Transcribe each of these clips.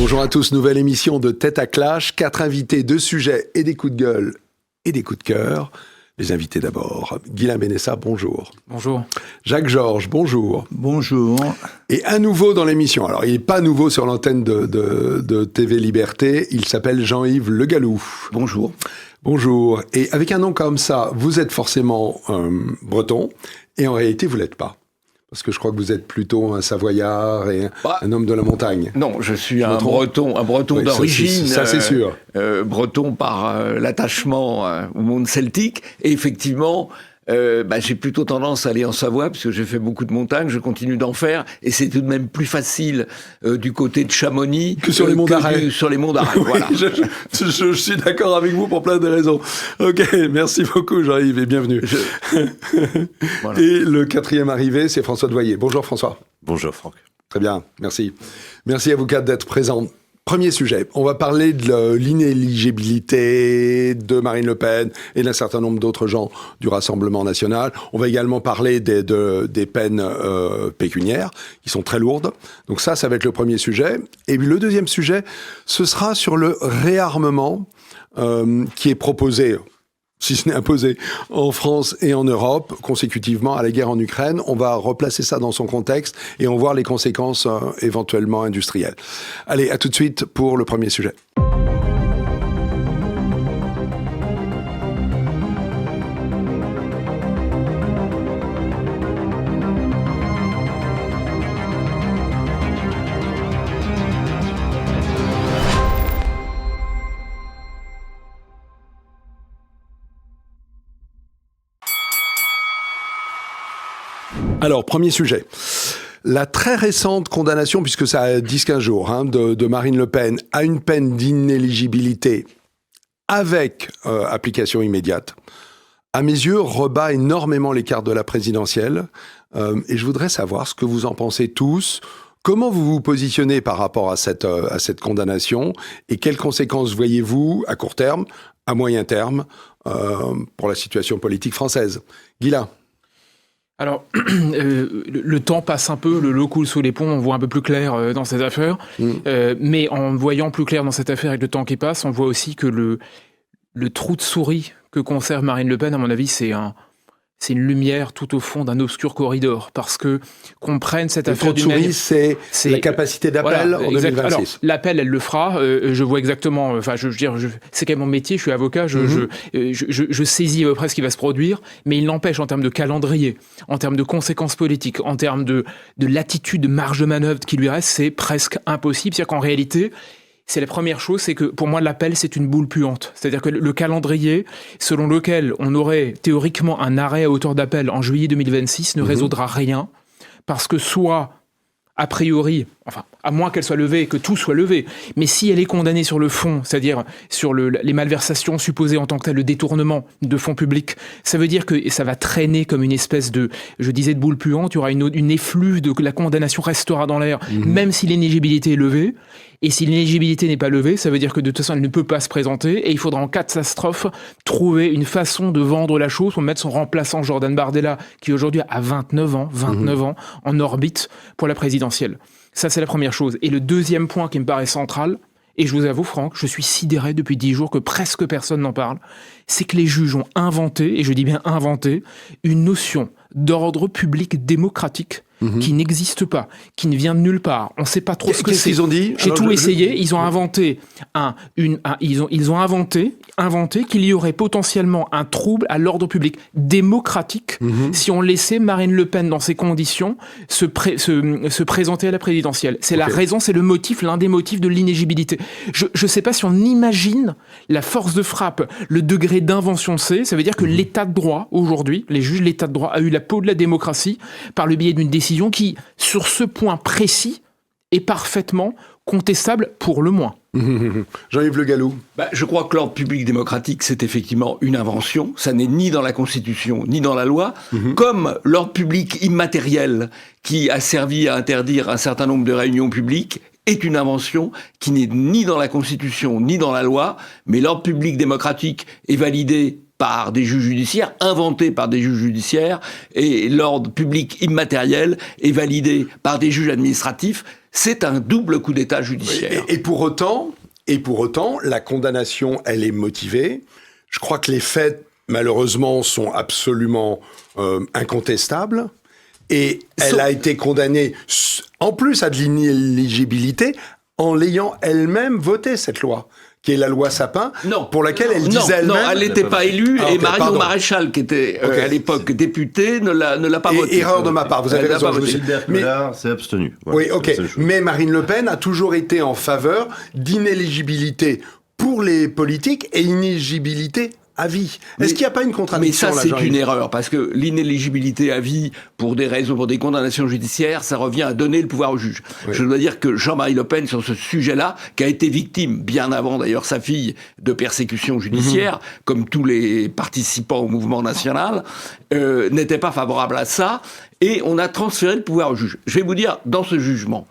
Bonjour à tous, nouvelle émission de Tête à Clash. 4 invités, 2 sujets et des coups de gueule et des coups de cœur. Les invités d'abord. Guylain Benessa, bonjour. Bonjour. Jacques Georges, bonjour. Bonjour. Et à nouveau dans l'émission. Alors, il n'est pas nouveau sur l'antenne de TV Liberté. Il s'appelle Jean-Yves Le Gallou. Bonjour. Bonjour. Et avec un nom comme ça, vous êtes forcément breton. Et en réalité, vous ne l'êtes pas. Parce que je crois que vous êtes plutôt un Savoyard et un homme de la montagne. Non, je suis un breton oui, d'origine. Ça, c'est sûr. Breton par l'attachement au monde celtique. Et effectivement, j'ai plutôt tendance à aller en Savoie, parce que j'ai fait beaucoup de montagnes, je continue d'en faire. Et c'est tout de même plus facile du côté de Chamonix que sur les monts d'Arrée. Sur les monts d'Arrée, oui, voilà. Je suis d'accord avec vous pour plein de raisons. Ok, merci beaucoup Jean-Yves et bienvenue. Voilà. Et le 4e arrivé, c'est François Devoyer. Bonjour François. Bonjour Franck. Très bien, merci. Merci à vous 4 d'être présents. Premier sujet, on va parler de l'inéligibilité de Marine Le Pen et d'un certain nombre d'autres gens du Rassemblement national. On va également parler des peines pécuniaires qui sont très lourdes. Donc ça va être le premier sujet. Et puis le deuxième sujet, ce sera sur le réarmement qui est proposé, si ce n'est imposé, en France et en Europe, consécutivement à la guerre en Ukraine. On va replacer ça dans son contexte et on va voir les conséquences éventuellement industrielles. Allez, à tout de suite pour le premier sujet. Alors, premier sujet. La très récente condamnation, puisque ça a 10-15 jours, de Marine Le Pen à une peine d'inéligibilité avec application immédiate, à mes yeux, rebat énormément les cartes de la présidentielle. Et je voudrais savoir ce que vous en pensez tous. Comment vous vous positionnez par rapport à cette condamnation et quelles conséquences voyez-vous à court terme, à moyen terme, pour la situation politique française ? Guylain. Alors, le temps passe un peu, l'eau coule sous les ponts, on voit un peu plus clair dans cette affaire. Mais en voyant plus clair dans cette affaire avec le temps qui passe, on voit aussi que le trou de souris que conserve Marine Le Pen, à mon avis, c'est une lumière tout au fond d'un obscur corridor. Parce que qu'on prenne cette affaire d'une manière... c'est la capacité d'appel en 2026. Alors, l'appel, elle le fera. Je vois exactement... Enfin, je veux dire, c'est quand même mon métier, je suis avocat, je saisis à peu près ce qui va se produire, mais il n'empêche, en termes de calendrier, en termes de conséquences politiques, en termes de latitude, de marge de manœuvre qui lui reste, c'est presque impossible. C'est-à-dire qu'en réalité... C'est la première chose, c'est que pour moi l'appel c'est une boule puante. C'est-à-dire que le calendrier selon lequel on aurait théoriquement un arrêt à hauteur d'appel en juillet 2026 ne résoudra rien, parce que soit a priori, enfin à moins qu'elle soit levée et que tout soit levé, mais si elle est condamnée sur le fond, c'est-à-dire sur les malversations supposées en tant que tel, le détournement de fonds publics, ça veut dire que ça va traîner comme une espèce de, je disais, de boule puante. Il y aura une effluve de la condamnation restera dans l'air, même si l'inéligibilité est levée. Et si l'inéligibilité n'est pas levée, ça veut dire que de toute façon, elle ne peut pas se présenter et il faudra en catastrophe trouver une façon de vendre la chose pour mettre son remplaçant Jordan Bardella, qui aujourd'hui a 29 ans, en orbite pour la présidentielle. Ça, c'est la première chose. Et le deuxième point qui me paraît central, et je vous avoue, Franck, je suis sidéré depuis 10 jours que presque personne n'en parle, c'est que les juges ont inventé, et je dis bien inventé, une notion d'ordre public démocratique qui n'existe pas, qui ne vient de nulle part. On ne sait pas trop ce que c'est. Qu'est-ce qu'ils ont dit ? J'ai tout essayé. Ils ont inventé ils ont inventé qu'il y aurait potentiellement un trouble à l'ordre public démocratique si on laissait Marine Le Pen dans ces conditions se présenter à la présidentielle. C'est la raison, c'est le motif, l'un des motifs de l'inéligibilité. Je ne sais pas si on imagine la force de frappe, le degré d'invention c'est. Ça veut dire que l'état de droit aujourd'hui, les juges, l'état de droit a eu la peau de la démocratie par le biais d'une décision qui, sur ce point précis, est parfaitement contestable pour le moins. Jean-Yves Le Gallou. Je crois que l'ordre public démocratique, c'est effectivement une invention. Ça n'est ni dans la Constitution, ni dans la loi. Comme l'ordre public immatériel qui a servi à interdire un certain nombre de réunions publiques est une invention qui n'est ni dans la Constitution, ni dans la loi. Mais l'ordre public démocratique est validé par des juges judiciaires, inventé par des juges judiciaires, et l'ordre public immatériel est validé par des juges administratifs. C'est un double coup d'État judiciaire. Et pour autant, la condamnation, elle est motivée. Je crois que les faits, malheureusement, sont absolument incontestables. Et elle a été condamnée, en plus à de l'inéligibilité, en l'ayant elle-même voté, cette loi, qui est la loi Sapin, pour laquelle elle disait elle-même... Non, elle n'était pas élue, et Marion Maréchal, qui était à l'époque députée, ne l'a pas voté. Erreur de ma part, vous avez raison. Gilbert Collard s'est abstenu. Voilà, oui, ok. Mais Marine Le Pen a toujours été en faveur d'inéligibilité pour les politiques et inéligibilité à vie. Est-ce qu'il n'y a pas une contradiction là, mais ça, c'est une erreur, parce que l'inéligibilité à vie, pour des raisons, pour des condamnations judiciaires, ça revient à donner le pouvoir au juge. Oui. Je dois dire que Jean-Marie Le Pen, sur ce sujet-là, qui a été victime, bien avant d'ailleurs sa fille, de persécutions judiciaires, comme tous les participants au mouvement national, n'était pas favorable à ça, et on a transféré le pouvoir au juge. Je vais vous dire, dans ce jugement,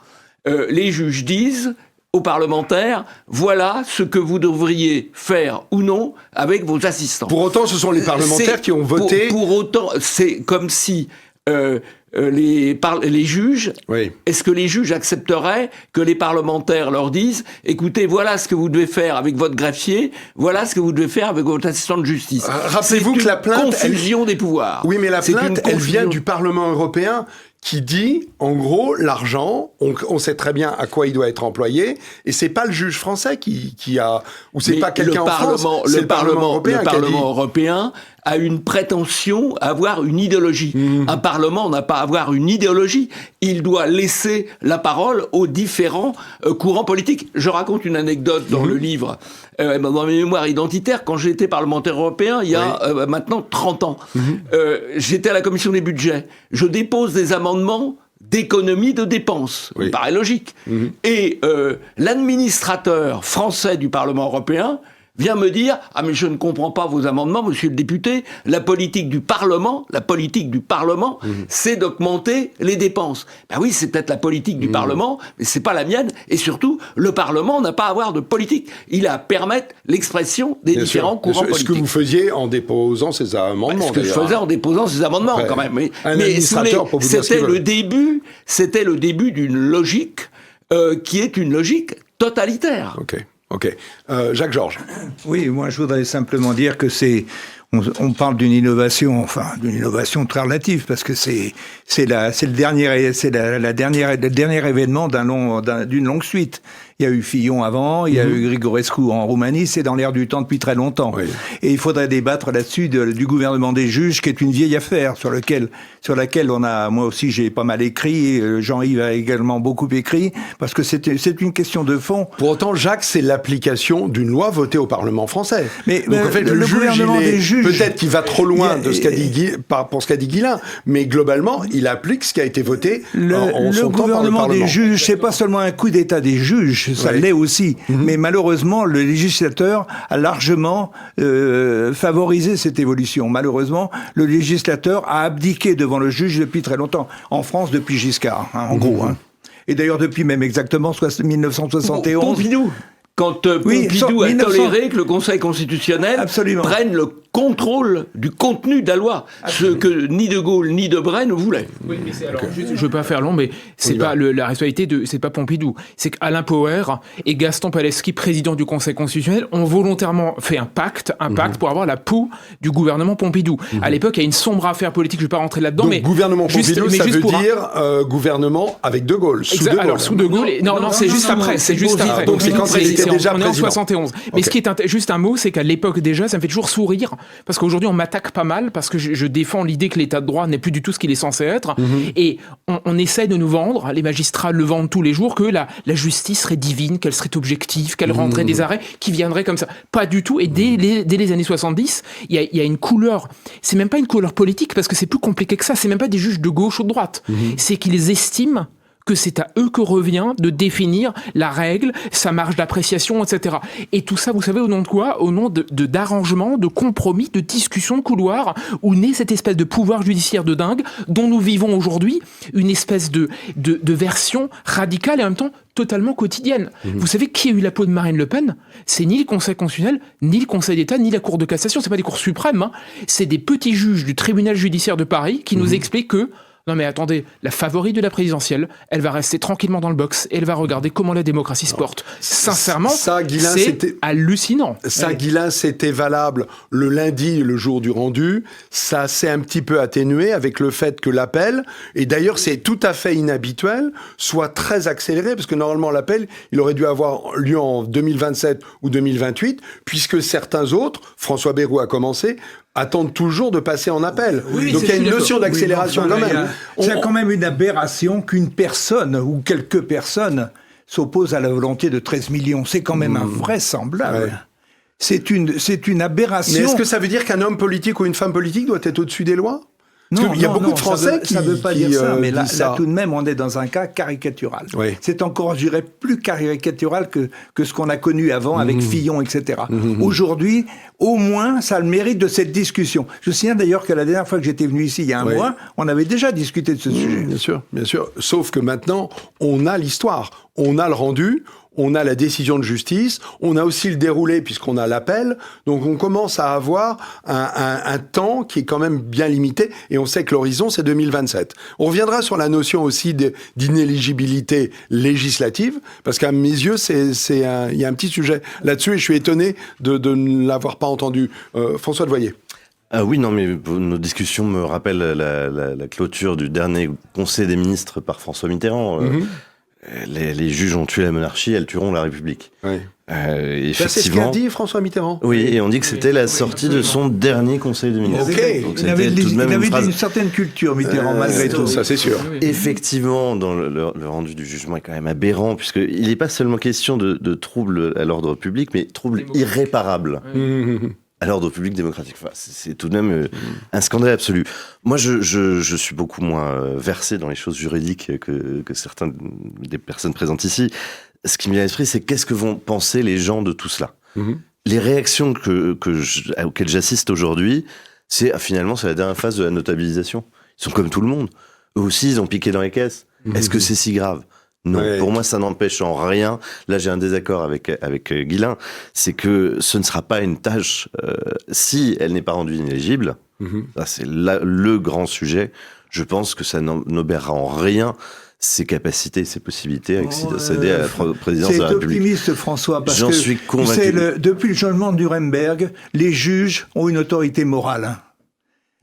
les juges disent... aux parlementaires, voilà ce que vous devriez faire ou non avec vos assistants. Pour autant, ce sont les parlementaires qui ont voté... Pour autant, c'est comme si les juges... Oui. Est-ce que les juges accepteraient que les parlementaires leur disent « Écoutez, voilà ce que vous devez faire avec votre greffier, voilà ce que vous devez faire avec votre assistant de justice. » Rappelez-vous que la plainte... confusion des pouvoirs. Oui, mais la plainte, elle vient du Parlement européen qui dit, en gros, l'argent, on sait très bien à quoi il doit être employé, et c'est pas le juge français qui a, ou c'est pas quelqu'un en France, c'est le Parlement européen. Le Parlement européen a une prétention à avoir une idéologie. Un Parlement n'a pas à avoir une idéologie. Il doit laisser la parole aux différents courants politiques. Je raconte une anecdote dans le livre, dans mes mémoires identitaires. Quand j'ai été parlementaire européen, il y a maintenant 30 ans, j'étais à la commission des budgets. Je dépose des amendements d'économie de dépenses. Ça me paraît logique. Et l'administrateur français du Parlement européen vient me dire « Ah, mais je ne comprends pas vos amendements, monsieur le député. La politique du Parlement, c'est d'augmenter les dépenses. » Ben oui, c'est peut-être la politique du Parlement, mais c'est pas la mienne. Et surtout, le Parlement n'a pas à avoir de politique. Il a à permettre l'expression des différents courants politiques. Ce que vous faisiez en déposant ces amendements. Ce que je faisais en déposant ces amendements, quand même. Mais c'était le début d'une logique qui est une logique totalitaire. Ok. Jacques Georges. Oui, moi je voudrais simplement dire que on parle d'une innovation très relative, parce que c'est le dernier événement d'une longue suite. Il y a eu Fillon avant, il y a eu Grigorescu en Roumanie, c'est dans l'air du temps depuis très longtemps. Oui. Et il faudrait débattre là-dessus du gouvernement des juges, qui est une vieille affaire sur laquelle moi aussi j'ai pas mal écrit, Jean-Yves a également beaucoup écrit, parce que c'est une question de fond. Pour autant, Jacques, c'est l'application d'une loi votée au Parlement français. Mais donc en fait, le gouvernement des juges, peut-être qu'il va trop loin pour ce qu'a dit Guillain, mais globalement, il applique ce qui a été voté en son temps par le Parlement. Le gouvernement des juges, c'est pas seulement un coup d'État des juges, ça l'est aussi. Mais malheureusement, le législateur a largement favorisé cette évolution. Malheureusement, le législateur a abdiqué devant le juge depuis très longtemps. En France, depuis Giscard, en gros. Et d'ailleurs, depuis même exactement 1971. Pompidou. Quand Pompidou a toléré que le Conseil constitutionnel prenne le contrôle du contenu de la loi, ce que ni De Gaulle ni Debré ne voulaient. Oui, mais je ne veux pas faire long, mais c'est pas la responsabilité c'est pas Pompidou, c'est qu'Alain Poher et Gaston Paleski, président du Conseil constitutionnel, ont volontairement fait un pacte pour avoir la peau du gouvernement Pompidou. À l'époque, il y a une sombre affaire politique, je ne vais pas rentrer là-dedans. Donc, mais gouvernement Pompidou, ça veut dire gouvernement avec De Gaulle. Sous De Gaulle. Non, c'est juste après. C'est juste après. Donc c'est quand il était déjà président. En 71. Mais ce qui est juste un mot, c'est qu'à l'époque déjà, ça me fait toujours sourire, parce qu'aujourd'hui on m'attaque pas mal, parce que je défends l'idée que l'état de droit n'est plus du tout ce qu'il est censé être, et on essaie de nous vendre, les magistrats le vendent tous les jours, que la justice serait divine, qu'elle serait objective, qu'elle rendrait des arrêts qui viendraient comme ça. Pas du tout, et dès les années 70, il y a une couleur, c'est même pas une couleur politique, parce que c'est plus compliqué que ça, c'est même pas des juges de gauche ou de droite, c'est qu'ils estiment que c'est à eux que revient de définir la règle, sa marge d'appréciation, etc. Et tout ça, vous savez, au nom de quoi ? Au nom d'arrangements, de compromis, de discussions de couloir, où naît cette espèce de pouvoir judiciaire de dingue dont nous vivons aujourd'hui, une espèce de version radicale et en même temps totalement quotidienne. Vous savez qui a eu la peau de Marine Le Pen ? C'est ni le Conseil constitutionnel, ni le Conseil d'État, ni la Cour de cassation. C'est pas des cours suprêmes, hein. C'est des petits juges du tribunal judiciaire de Paris qui nous expliquent que non mais attendez, la favorite de la présidentielle, elle va rester tranquillement dans le box et elle va regarder comment la démocratie se porte. Sincèrement, ça, Guillain, c'est hallucinant. Ça, Guillain, c'était valable le lundi, le jour du rendu. Ça s'est un petit peu atténué avec le fait que l'appel, et d'ailleurs c'est tout à fait inhabituel, soit très accéléré, parce que normalement l'appel, il aurait dû avoir lieu en 2027 ou 2028, puisque certains autres, François Bayrou a commencé, attendent toujours de passer en appel. Oui, donc il y a une notion d'accélération quand même. C'est quand même une aberration qu'une personne ou quelques personnes s'opposent à la volonté de 13 millions. C'est quand même invraisemblable. Ouais. C'est une aberration. Mais est-ce que ça veut dire qu'un homme politique ou une femme politique doit être au-dessus des lois ? Non, il y a beaucoup de Français ça veut pas dire ça, mais là, disent ça. tout de même, on est dans un cas caricatural. Oui. C'est encore, je dirais, plus caricatural que ce qu'on a connu avant avec Fillon, etc. Aujourd'hui, au moins, ça a le mérite de cette discussion. Je me souviens d'ailleurs que la dernière fois que j'étais venu ici, il y a un mois, on avait déjà discuté de ce sujet. Bien sûr, bien sûr. Sauf que maintenant, on a l'histoire, on a le rendu, on a la décision de justice, on a aussi le déroulé puisqu'on a l'appel, donc on commence à avoir un temps qui est quand même bien limité, et on sait que l'horizon c'est 2027. On reviendra sur la notion aussi d'inéligibilité législative, parce qu'à mes yeux, il y a un petit sujet là-dessus, et je suis étonné de ne l'avoir pas entendu. François Devoyer. Ah oui, non, mais nos discussions me rappellent la clôture du dernier Conseil des ministres par François Mitterrand. Les juges ont tué la monarchie, elles tueront la République. Oui. Effectivement. C'est ce qu'a dit François Mitterrand. Oui, et on dit que c'était la sortie de son dernier Conseil des ministres. Ok. Donc Il avait tout de même une phrase. certaine culture, Mitterrand, malgré tout. Ça, c'est sûr. Effectivement, dans le rendu du jugement est quand même aberrant, puisqu'il n'est pas seulement question de troubles à l'ordre public, mais troubles irréparables à l'ordre public démocratique. Enfin, c'est tout de même un scandale absolu. Moi, je suis beaucoup moins versé dans les choses juridiques que certaines des personnes présentes ici. Ce qui me vient à l'esprit, c'est qu'est-ce que vont penser les gens de tout cela. Les réactions auxquelles j'assiste aujourd'hui, c'est finalement c'est la dernière phase de la notabilisation. Ils sont comme tout le monde. Eux aussi, ils ont piqué dans les caisses. Est-ce que c'est si grave ? Non, pour moi, ça n'empêche en rien. Là, j'ai un désaccord avec Guillain. C'est que ce ne sera pas une tâche, si elle n'est pas rendue inéligible. Ça, c'est le grand sujet. Je pense que ça n'obérera en rien ses capacités, ses possibilités à accéder à la présidence de la République. C'est optimiste, François, parce J'en que suis convaincu. Depuis le changement de Nuremberg, les juges ont une autorité morale.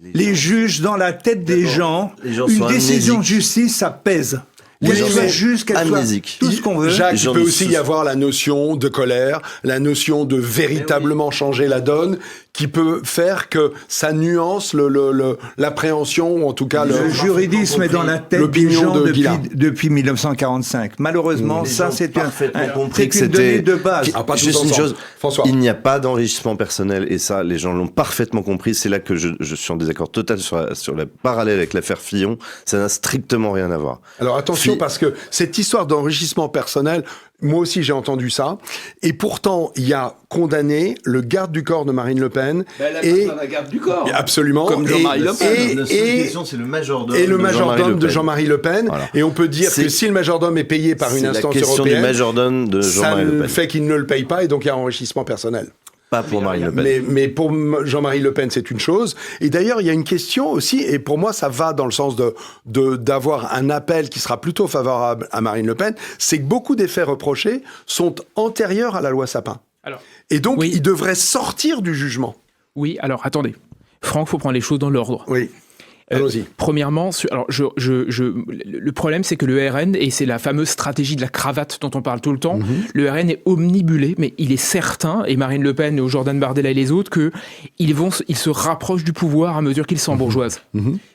Les juges, dans la tête des gens, une décision de justice, ça pèse. Qu'elle soit juste, qu'elle soit tout ce qu'on veut. Jacques, il peut aussi y avoir la notion de colère, la notion de véritablement changer la donne, qui peut faire que ça nuance l'appréhension, ou en tout cas le juridisme est dans la tête des gens depuis 1945. Malheureusement, ça c'est une donnée de base. Juste une chose, François. Il n'y a pas d'enrichissement personnel, et ça, les gens l'ont parfaitement compris. C'est là que je suis en désaccord total sur la parallèle avec l'affaire Fillon. Ça n'a strictement rien à voir. Alors attention, parce que cette histoire d'enrichissement personnel, moi aussi j'ai entendu ça, et pourtant il y a condamné le garde du corps de Marine Le Pen. Et la garde du corps. Absolument. Comme Jean-Marie Le Pen. La seule question, c'est le majordome. Et le majordome de Jean-Marie Le Pen. Voilà. Et on peut dire que si le majordome est payé par une instance européenne, c'est la question du majordome de Jean-Marie Le Pen. Ça fait qu'il ne le paye pas, et donc il y a enrichissement personnel. Pas pour Marine Le Pen. Mais pour Jean-Marie Le Pen, c'est une chose. Et d'ailleurs, il y a une question aussi, et pour moi, ça va dans le sens d'avoir un appel qui sera plutôt favorable à Marine Le Pen, c'est que beaucoup des faits reprochés sont antérieurs à la loi Sapin. Et donc, ils devraient sortir du jugement. Oui, alors attendez. Franck, il faut prendre les choses dans l'ordre. Oui. Allons-y. Premièrement, le problème, c'est que le RN, et c'est la fameuse stratégie de la cravate dont on parle tout le temps, le RN est omnibulé, mais il est certain, et Marine Le Pen, et Jordan Bardella et les autres, qu'ils se rapprochent du pouvoir à mesure qu'ils s'embourgeoisent.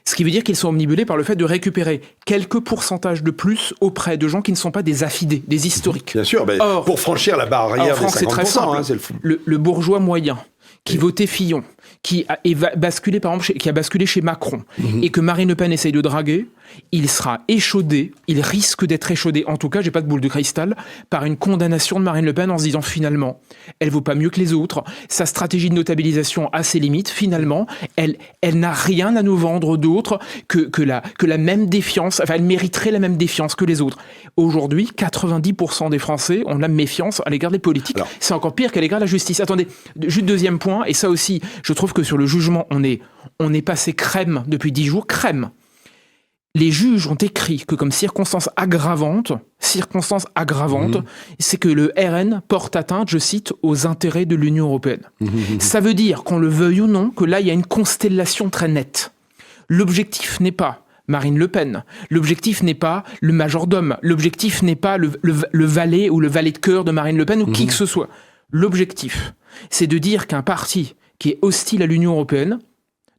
Ce qui veut dire qu'ils sont omnibulés par le fait de récupérer quelques pourcentages de plus auprès de gens qui ne sont pas des affidés, des historiques. Bien sûr, pour franchir la barrière des 50%. C'est très simple. Hein, le bourgeois moyen qui votait Fillon, qui a basculé, par exemple, qui a basculé chez Macron, et que Marine Le Pen essaye de draguer, il sera échaudé, il risque d'être échaudé, en tout cas, j'ai pas de boule de cristal, par une condamnation de Marine Le Pen en se disant finalement, elle vaut pas mieux que les autres, sa stratégie de notabilisation a ses limites, finalement, elle n'a rien à nous vendre d'autre que la même défiance, enfin, elle mériterait la même défiance que les autres. Aujourd'hui, 90% des Français ont la méfiance à l'égard des politiques. Alors, c'est encore pire qu'à l'égard de la justice. Attendez, juste deuxième point, et ça aussi, je trouve que sur le jugement, on est passé crème depuis 10 jours, crème. Les juges ont écrit que comme circonstance aggravante, c'est que le RN porte atteinte, je cite, aux intérêts de l'Union européenne. Ça veut dire, qu'on le veuille ou non, que là, il y a une constellation très nette. L'objectif n'est pas Marine Le Pen, l'objectif n'est pas le majordome, l'objectif n'est pas le valet ou le valet de cœur de Marine Le Pen ou qui que ce soit. L'objectif, c'est de dire qu'un parti qui est hostile à l'Union européenne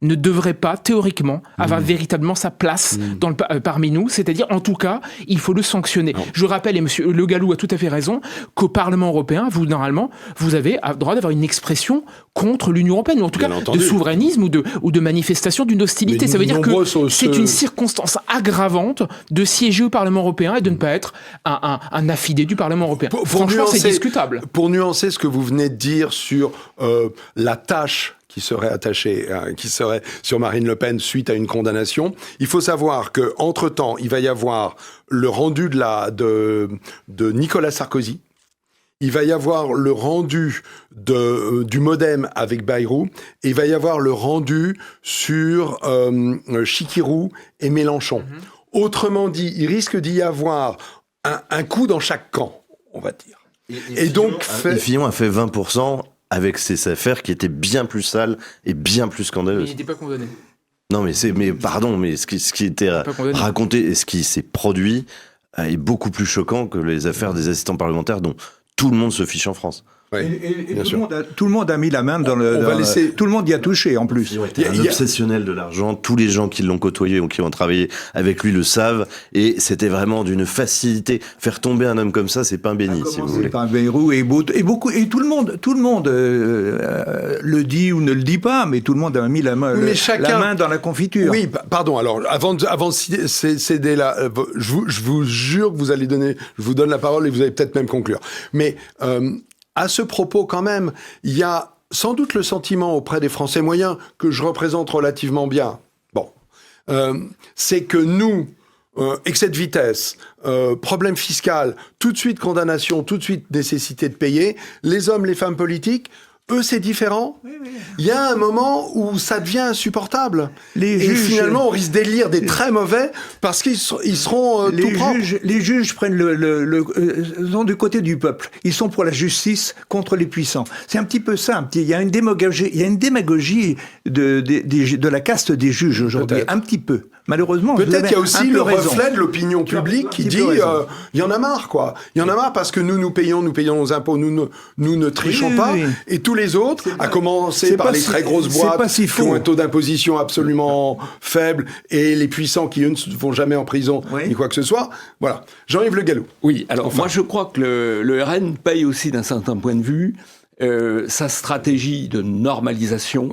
ne devrait pas, théoriquement, avoir véritablement sa place parmi nous. C'est-à-dire, en tout cas, il faut le sanctionner. Non. Je rappelle, et M. Le Gallou a tout à fait raison, qu'au Parlement européen, normalement, vous avez le droit d'avoir une expression contre l'Union européenne, ou en tout cas de souverainisme ou de manifestation d'une hostilité. Ça veut dire que c'est une circonstance aggravante de siéger au Parlement européen et de ne pas être un affidé du Parlement européen. Franchement, c'est discutable. Pour nuancer ce que vous venez de dire sur la tâche qui serait attachée, qui serait sur Marine Le Pen suite à une condamnation. Il faut savoir que entre-temps, il va y avoir le rendu de Nicolas Sarkozy. Il va y avoir le rendu du MoDem avec Bayrou. Et il va y avoir le rendu sur Chikirou et Mélenchon. Autrement dit, il risque d'y avoir un coup dans chaque camp, on va dire. Et donc, Fillon a fait 20%. Avec ces affaires qui étaient bien plus sales et bien plus scandaleuses. Mais il n'était pas condamné. Non, mais ce qui était raconté et ce qui s'est produit est beaucoup plus choquant que les affaires des assistants parlementaires dont tout le monde se fiche en France. Oui, et tout le monde a mis la main dans le... Tout le monde y a touché, en plus. Il y a un obsessionnel de l'argent. Tous les gens qui l'ont côtoyé ou qui ont travaillé avec lui le savent. Et c'était vraiment d'une facilité. Faire tomber un homme comme ça, c'est pain béni, si vous voulez. Par Bayrou et tout le monde le dit ou ne le dit pas, mais tout le monde a mis la main dans la confiture. Oui, pardon. Alors, avant de céder là, je vous jure que je vous donne la parole et vous allez peut-être même conclure. Mais... à ce propos, quand même, il y a sans doute le sentiment auprès des Français moyens que je représente relativement bien. Bon, c'est que nous, excès de vitesse, problème fiscal, tout de suite condamnation, tout de suite nécessité de payer. Les hommes, les femmes politiques, eux, c'est différent. Oui. Il y a un moment où ça devient insupportable. Finalement, on risque d'élire des très mauvais parce qu'ils seront tout propres. Les juges prennent sont du côté du peuple. Ils sont pour la justice contre les puissants. C'est un petit peu ça. Il y a une démagogie de la caste des juges aujourd'hui. Un petit peu. Malheureusement, peut-être qu'il y a aussi le reflet de l'opinion publique qui dit il y en a marre, quoi. Il y en a marre parce que nous payons nos impôts, nous ne trichons pas. Et tous les autres, à commencer par les très grosses boîtes qui ont un taux d'imposition absolument faible et les puissants qui, eux, ne vont jamais en prison ni quoi que ce soit. Voilà. Jean-Yves Le Gallou. Oui, alors moi je crois que le RN paye aussi d'un certain point de vue sa stratégie de normalisation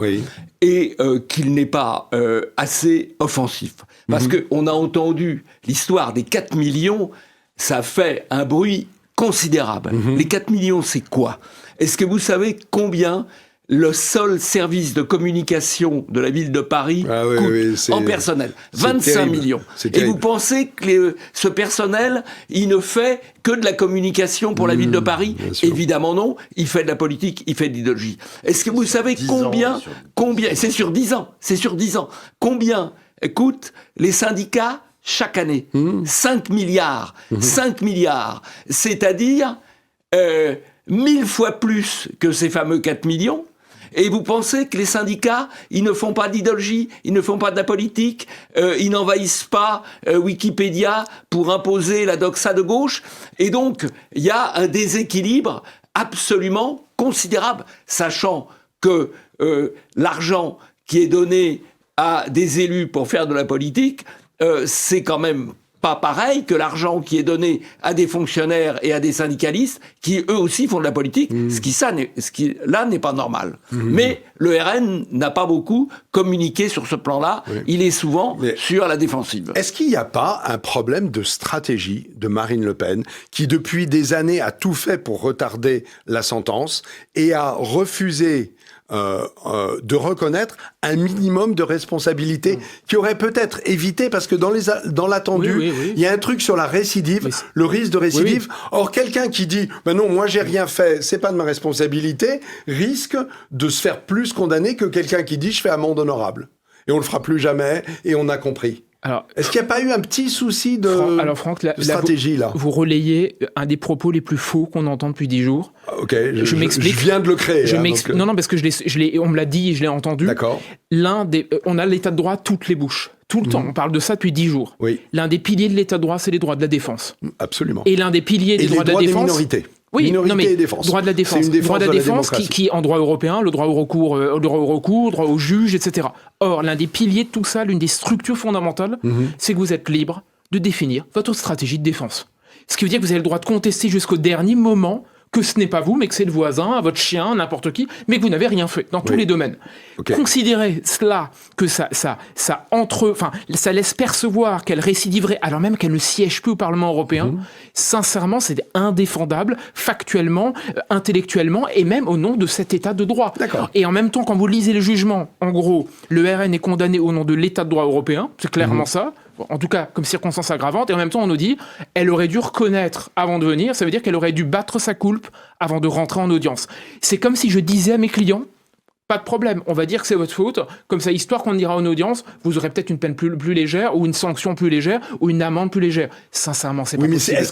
et qu'il n'est pas assez offensif. Parce qu'on a entendu l'histoire des 4 millions, ça fait un bruit considérable. Les 4 millions, c'est quoi ? Est-ce que vous savez combien le seul service de communication de la ville de Paris coûte en personnel ? 25 millions. Et vous pensez que ce personnel, il ne fait que de la communication pour la ville de Paris ? Évidemment non. Il fait de la politique, il fait de l'idéologie. Est-ce que vous savez combien c'est sur 10 ans. Combien coûtent les syndicats chaque année ? 5 milliards. 5 milliards. C'est-à-dire 1000 fois plus que ces fameux 4 millions. Et vous pensez que les syndicats, ils ne font pas d'idéologie, ils ne font pas de la politique, ils n'envahissent pas Wikipédia pour imposer la doxa de gauche. Et donc, il y a un déséquilibre absolument considérable, sachant que l'argent qui est donné à des élus pour faire de la politique, c'est quand même pas pareil que l'argent qui est donné à des fonctionnaires et à des syndicalistes qui, eux aussi, font de la politique, ce qui, là, n'est pas normal. Mais le RN n'a pas beaucoup communiqué sur ce plan-là. Il est souvent sur la défensive. Est-ce qu'il n'y a pas un problème de stratégie de Marine Le Pen, qui, depuis des années, a tout fait pour retarder la sentence et a refusé de reconnaître un minimum de responsabilité qui aurait peut-être évité, parce que dans l'attendu, il y a un truc sur la récidive, le risque de récidive. Or, quelqu'un qui dit « non, moi j'ai rien fait, c'est pas de ma responsabilité », risque de se faire plus condamner que quelqu'un qui dit « je fais amende honorable ». Et on le fera plus jamais, et on a compris. Alors, est-ce qu'il n'y a pas eu un petit souci de stratégie, là? Vous relayez un des propos les plus faux qu'on entend depuis 10 jours. Ok, je m'explique. Je viens de le créer. Non, parce que on me l'a dit et je l'ai entendu. D'accord. On a l'état de droit toutes les bouches. Tout le temps. On parle de ça depuis 10 jours. Oui. L'un des piliers de l'état de droit, c'est les droits de la défense. Absolument. Et l'un des piliers des droits de la défense... Et les droits des minorités. Oui, minorité et défense. Droit de la défense. Droit de la défense qui, en droit européen, le droit au recours, droit au juge, etc. Or, l'un des piliers de tout ça, l'une des structures fondamentales, c'est que vous êtes libre de définir votre stratégie de défense. Ce qui veut dire que vous avez le droit de contester jusqu'au dernier moment que ce n'est pas vous, mais que c'est le voisin, votre chien, n'importe qui, mais que vous n'avez rien fait dans tous les domaines. Okay. Considérez cela, que ça laisse percevoir qu'elle récidiverait, alors même qu'elle ne siège plus au Parlement européen. Sincèrement, c'est indéfendable, factuellement, intellectuellement, et même au nom de cet état de droit. D'accord. Et en même temps, quand vous lisez le jugement, en gros, le RN est condamné au nom de l'état de droit européen, c'est clairement ça. En tout cas, comme circonstance aggravante, et en même temps, on nous dit elle aurait dû reconnaître avant de venir, ça veut dire qu'elle aurait dû battre sa coulpe avant de rentrer en audience. C'est comme si je disais à mes clients pas de problème, on va dire que c'est votre faute, comme ça, histoire qu'on ira en audience, vous aurez peut-être une peine plus légère, ou une sanction plus légère, ou une amende plus légère. Sincèrement, c'est pas possible. Mais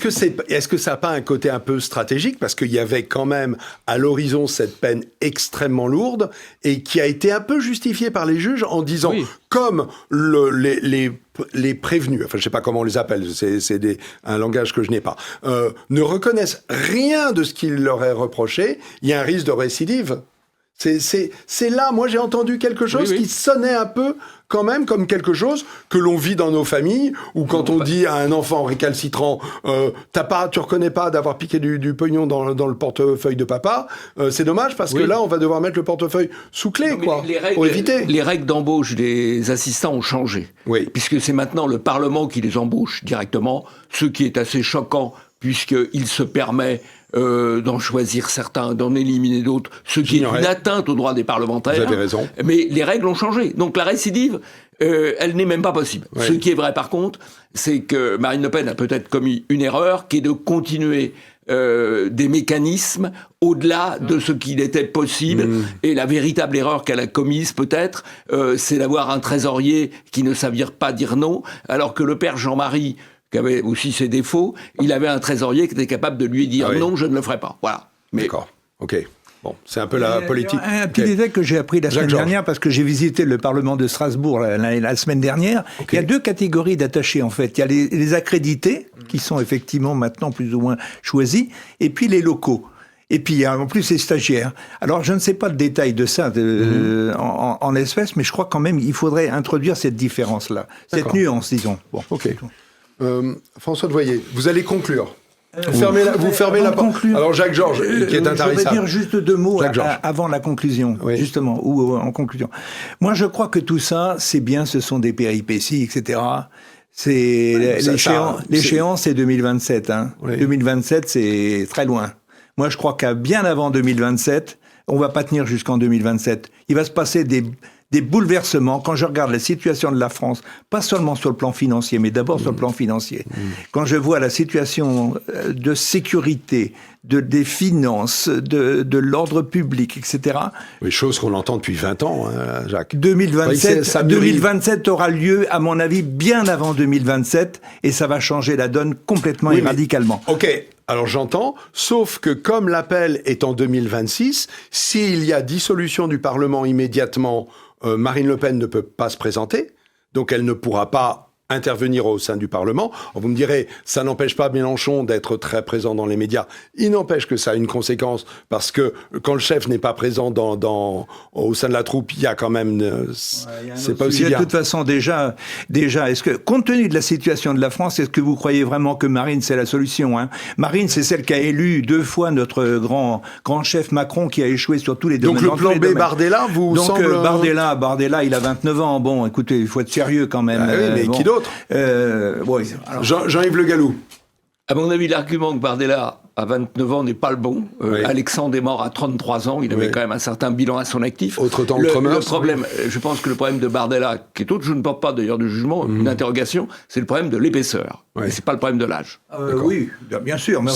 est-ce que ça n'a pas un côté un peu stratégique, parce qu'il y avait quand même à l'horizon cette peine extrêmement lourde, et qui a été un peu justifiée par les juges en disant, comme les prévenus, enfin je sais pas comment on les appelle, c'est un langage que je n'ai pas, ne reconnaissent rien de ce qu'il leur est reproché, il y a un risque de récidive. C'est là, moi j'ai entendu quelque chose qui sonnait un peu quand même comme quelque chose que l'on vit dans nos familles, ou quand on dit à un enfant récalcitrant tu reconnais pas d'avoir piqué du pognon dans le portefeuille de papa, c'est dommage parce que là on va devoir mettre le portefeuille sous clé, pour éviter. Les règles d'embauche des assistants ont changé, puisque c'est maintenant le Parlement qui les embauche directement, ce qui est assez choquant puisqu'il se permet d'en choisir certains, d'en éliminer d'autres, ce qui est une atteinte aux droits des parlementaires. Vous avez raison. Mais les règles ont changé. Donc la récidive, elle n'est même pas possible. Ce qui est vrai par contre, c'est que Marine Le Pen a peut-être commis une erreur qui est de continuer des mécanismes au-delà de ce qu'il était possible. Et la véritable erreur qu'elle a commise peut-être, c'est d'avoir un trésorier qui ne savait pas dire non, alors que le père Jean-Marie, qui avait aussi ses défauts, il avait un trésorier qui était capable de lui dire non, je ne le ferai pas. Voilà. D'accord, ok. Bon, c'est un peu la politique. Un petit détail que j'ai appris la semaine dernière, parce que j'ai visité le Parlement de Strasbourg la semaine dernière. Il y a deux catégories d'attachés, en fait. Il y a les accrédités, qui sont effectivement maintenant plus ou moins choisis, et puis les locaux. Et puis, il y a en plus les stagiaires. Alors, je ne sais pas le détail de ça en espèces, mais je crois quand même qu'il faudrait introduire cette différence-là, cette nuance, disons. Bon, ok. François Devoyer, vous allez conclure. Vous fermez la porte. Alors Jacques Georges, qui est intarissable. Je vais dire juste deux mots avant la conclusion, justement, ou en conclusion. Moi, je crois que tout ça, c'est bien, ce sont des péripéties, etc. L'échéance, c'est 2027. Hein. 2027, c'est très loin. Moi, je crois qu'à bien avant 2027, on va pas tenir jusqu'en 2027. Il va se passer des bouleversements. Quand je regarde la situation de la France, pas seulement sur le plan financier, mais d'abord sur le plan financier. Quand je vois la situation de sécurité, des finances, de l'ordre public, etc. Oui, chose qu'on entend depuis 20 ans, hein, Jacques. 2027 aura lieu, à mon avis, bien avant 2027, et ça va changer la donne complètement et radicalement. Ok. Alors j'entends, sauf que comme l'appel est en 2026, s'il y a dissolution du Parlement immédiatement, Marine Le Pen ne peut pas se présenter, donc elle ne pourra pas intervenir au sein du Parlement. Alors vous me direz, ça n'empêche pas Mélenchon d'être très présent dans les médias. Il n'empêche que ça a une conséquence, parce que quand le chef n'est pas présent au sein de la troupe, il y a quand même... c'est pas aussi bien. De toute façon, déjà, est-ce que, compte tenu de la situation de la France, est-ce que vous croyez vraiment que Marine, c'est la solution, hein? Marine, c'est celle qui a élu 2 fois notre grand chef Macron, qui a échoué sur tous les domaines. Donc le plan B Bardella vous semble... Bardella, il a 29 ans. Bon, écoutez, il faut être sérieux quand même. Ah oui, mais qui d'autre? Jean-Yves Le Gallou. À mon avis, l'argument que Bardella, à 29 ans, n'est pas le bon. Oui. Alexandre est mort à 33 ans. Il avait quand même un certain bilan à son actif. Autre temps, le mœurs, problème, je pense que le problème de Bardella, qui est autre, je ne porte pas d'ailleurs de jugement, une interrogation, c'est le problème de l'épaisseur. Oui. Et c'est pas le problème de l'âge. Oui, bien sûr. Mais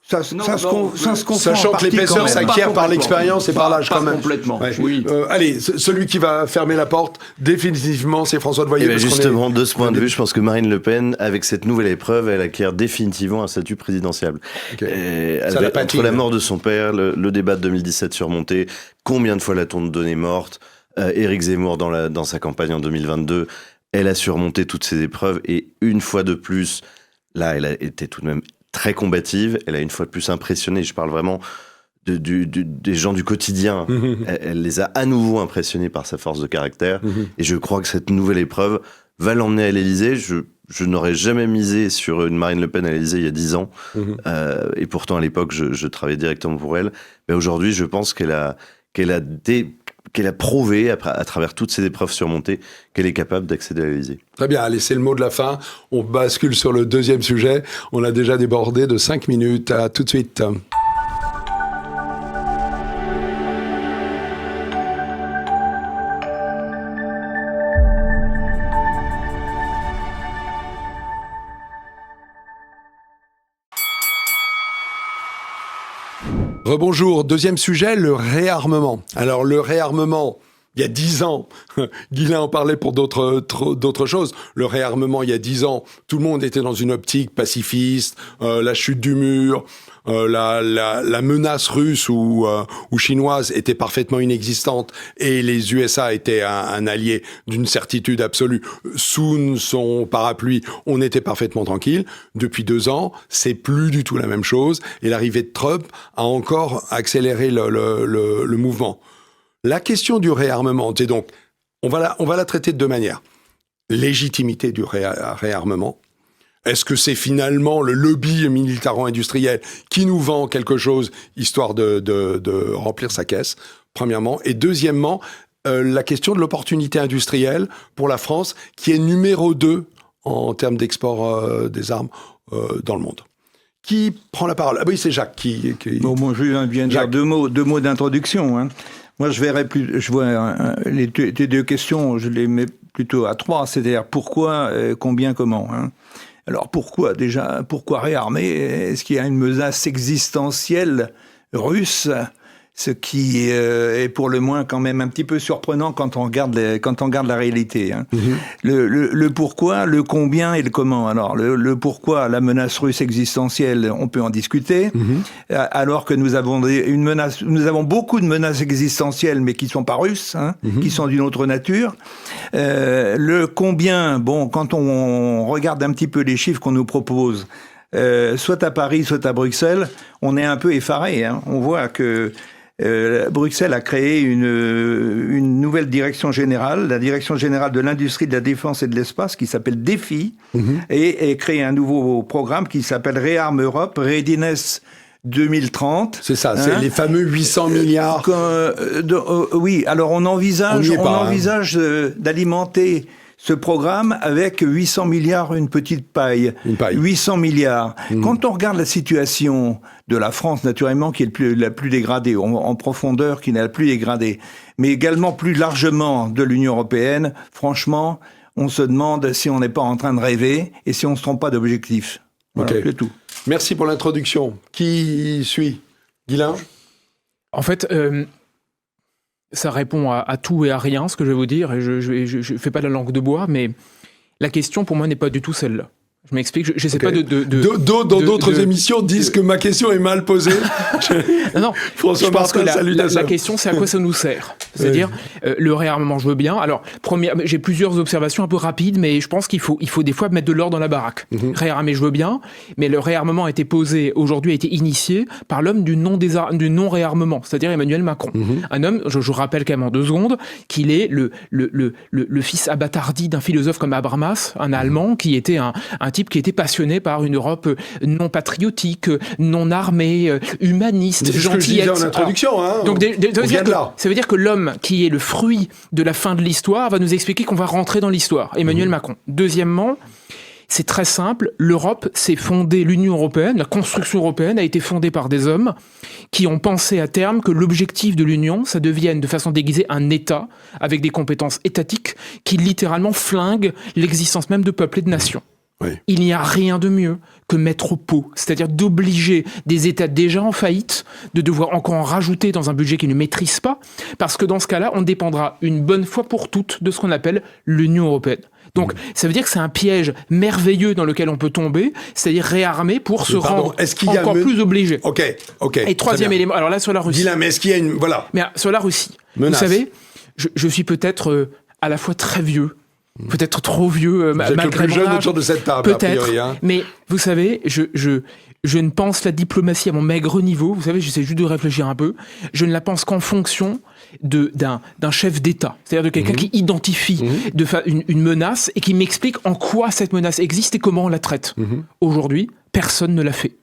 ça se comprend. Sachant que l'épaisseur s'acquiert par l'expérience et par l'âge quand même. Complètement. Ouais. Oui. Allez, celui qui va fermer la porte, définitivement, c'est François de Voyer. Justement, de ce point de vue, je pense que Marine Le Pen, avec cette nouvelle épreuve, elle acquiert définitivement un statut présidentiable. Okay. Entre la mort de son père, le débat de 2017 surmonté, combien de fois l'a-t-on donnée morte, Éric Zemmour dans sa campagne en 2022, elle a surmonté toutes ces épreuves, et une fois de plus, là, elle a été tout de même très combative, elle a une fois de plus impressionné, je parle vraiment des gens du quotidien, elle les a à nouveau impressionnés par sa force de caractère, et je crois que cette nouvelle épreuve va l'emmener à l'Élysée. Je n'aurais jamais misé sur une Marine Le Pen à l'Élysée il y a 10 ans, et pourtant à l'époque je travaillais directement pour elle, mais aujourd'hui je pense qu'elle a prouvé, à travers toutes ces épreuves surmontées, qu'elle est capable d'accéder à l'Élysée. Très bien, allez, c'est le mot de la fin. On bascule sur le deuxième sujet. On a déjà débordé de 5 minutes. À tout de suite. Rebonjour, deuxième sujet, le réarmement. Alors le réarmement, il y a 10 ans, Guylain en parlait pour d'autres choses, le réarmement il y a 10 ans, tout le monde était dans une optique pacifiste, la chute du mur, la menace russe ou chinoise était parfaitement inexistante, et les USA étaient un allié d'une certitude absolue. Sous son parapluie, on était parfaitement tranquille. Depuis 2 ans, c'est plus du tout la même chose, et l'arrivée de Trump a encore accéléré le mouvement. La question du réarmement, c'est donc, on va la traiter de 2 manières. Légitimité du réarmement. Est-ce que c'est finalement le lobby militaro-industriel qui nous vend quelque chose histoire de remplir sa caisse, premièrement. Et deuxièmement, la question de l'opportunité industrielle pour la France, qui est numéro 2 en termes d'export des armes dans le monde. Qui prend la parole? Ah oui, c'est Jacques qui... Bon, moi, je viens de dire 2 mots d'introduction. Hein. Moi, je vois les 2 questions, je les mets plutôt à 3, c'est-à-dire pourquoi, combien, comment. Hein. Alors pourquoi réarmer? Est-ce qu'il y a une menace existentielle russe? Ce qui est pour le moins quand même un petit peu surprenant quand on regarde la réalité. Hein. Le pourquoi, le combien et le comment. Alors le pourquoi, la menace russe existentielle, on peut en discuter. Alors que nous avons beaucoup de menaces existentielles, mais qui sont pas russes, hein, qui sont d'une autre nature. Le combien, bon, quand on regarde un petit peu les chiffres qu'on nous propose, soit à Paris, soit à Bruxelles, on est un peu effaré. Hein. On voit que Bruxelles a créé une nouvelle direction générale, la direction générale de l'industrie, de la défense et de l'espace, qui s'appelle DEFI, et créé un nouveau programme qui s'appelle ReArm Europe, Readiness 2030. C'est ça, c'est les fameux 800 milliards. Oui, alors on envisage d'alimenter ce programme avec 800 milliards, une petite paille. 800 milliards. Quand on regarde la situation de la France, naturellement, qui est la plus dégradée, en profondeur, qui n'est la plus dégradée, mais également plus largement de l'Union européenne, franchement, on se demande si on n'est pas en train de rêver et si on ne se trompe pas d'objectif. Voilà, c'est tout. Merci pour l'introduction. Qui suit? Guylain? En fait... ça répond à tout et à rien, ce que je vais vous dire, et je fais pas la langue de bois, mais la question pour moi n'est pas du tout celle-là. Je m'explique, je sais Okay. pas Dans d'autres émissions disent que ma question est mal posée. Non, François je pense Martin, que salutations. la question, c'est à quoi ça nous sert. C'est-à-dire, le réarmement, je veux bien. Alors, j'ai plusieurs observations un peu rapides, mais je pense qu'il faut des fois mettre de l'ordre dans la baraque. Réarmer, je veux bien, mais le réarmement a été posé, aujourd'hui a été initié par l'homme du non-réarmement, c'est-à-dire Emmanuel Macron. Un homme, je rappelle quand même en 2 secondes, qu'il est le fils abattardi d'un philosophe comme Habermas, un Allemand, qui était un type qui était passionné par une Europe non patriotique, non armée, humaniste, C'est ce que je disais en introduction. Donc, ça veut dire que l'homme qui est le fruit de la fin de l'histoire va nous expliquer qu'on va rentrer dans l'histoire. Emmanuel Macron. Deuxièmement, c'est très simple. L'Europe s'est fondée, l'Union européenne, la construction européenne a été fondée par des hommes qui ont pensé à terme que l'objectif de l'Union, ça devienne de façon déguisée un État avec des compétences étatiques qui littéralement flinguent l'existence même de peuples et de nations. Oui. Il n'y a rien de mieux que mettre au pot, c'est-à-dire d'obliger des États déjà en faillite de devoir encore en rajouter dans un budget qu'ils ne maîtrisent pas, parce que dans ce cas-là, on dépendra une bonne fois pour toutes de ce qu'on appelle l'Union européenne. Donc, ça veut dire que c'est un piège merveilleux dans lequel on peut tomber, c'est-à-dire réarmer pour se rendre encore plus obligé. Ok. Et troisième élément, alors là, sur la Russie. Dis-là, mais est-ce qu'il y a une... Voilà. Mais sur la Russie, Menace. Vous savez, je suis peut-être à la fois très vieux, peut-être trop vieux, Vous êtes le plus jeune autour de cette table, peut-être, a priori. Mais vous savez, je ne pense la diplomatie à mon maigre niveau, vous savez, j'essaie juste de réfléchir un peu, je ne la pense qu'en fonction d'un chef d'État, c'est-à-dire de quelqu'un qui identifie une menace et qui m'explique en quoi cette menace existe et comment on la traite. Aujourd'hui, personne ne l'a fait.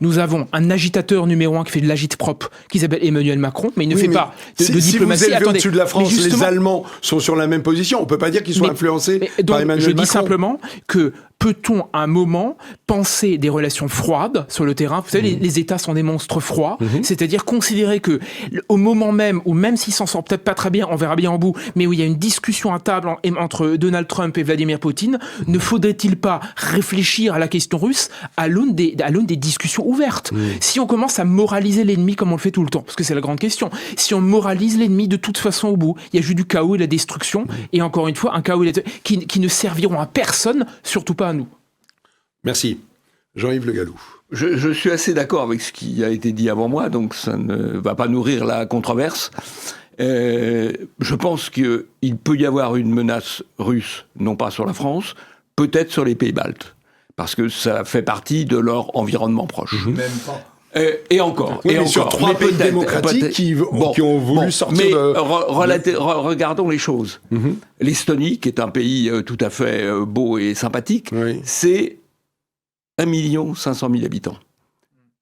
Nous avons un agitateur numéro 1 qui fait de l'agite-propre, qui s'appelle Emmanuel Macron, mais il ne fait pas de diplomatie. Si vous élevez au-dessus de la France, les Allemands sont sur la même position. On ne peut pas dire qu'ils soient influencés par Emmanuel Macron. Je dis simplement que peut-on, à un moment, penser des relations froides sur le terrain ? Vous savez, les États sont des monstres froids, c'est-à-dire considérer que, au moment même, où même s'ils s'en sortent peut-être pas très bien, on verra bien en bout, mais où il y a une discussion à table entre Donald Trump et Vladimir Poutine, ne faudrait-il pas réfléchir à la question russe à l'aune des discussions ouvertes ? Si on commence à moraliser l'ennemi comme on le fait tout le temps, parce que c'est la grande question, si on moralise l'ennemi de toute façon au bout, il y a juste du chaos et la destruction, et encore une fois, un chaos qui ne serviront à personne, surtout pas à nous. Merci. Jean-Yves Le Gallou. Je suis assez d'accord avec ce qui a été dit avant moi, donc ça ne va pas nourrir la controverse. Je pense qu'il peut y avoir une menace russe, non pas sur la France, peut-être sur les pays baltes, parce que ça fait partie de leur environnement proche. Même pas. Et encore. Oui, et mais encore. sur 3 pays démocratiques qui ont voulu sortir de... regardons les choses. L'Estonie, qui est un pays tout à fait beau et sympathique, c'est 1 500 000 habitants.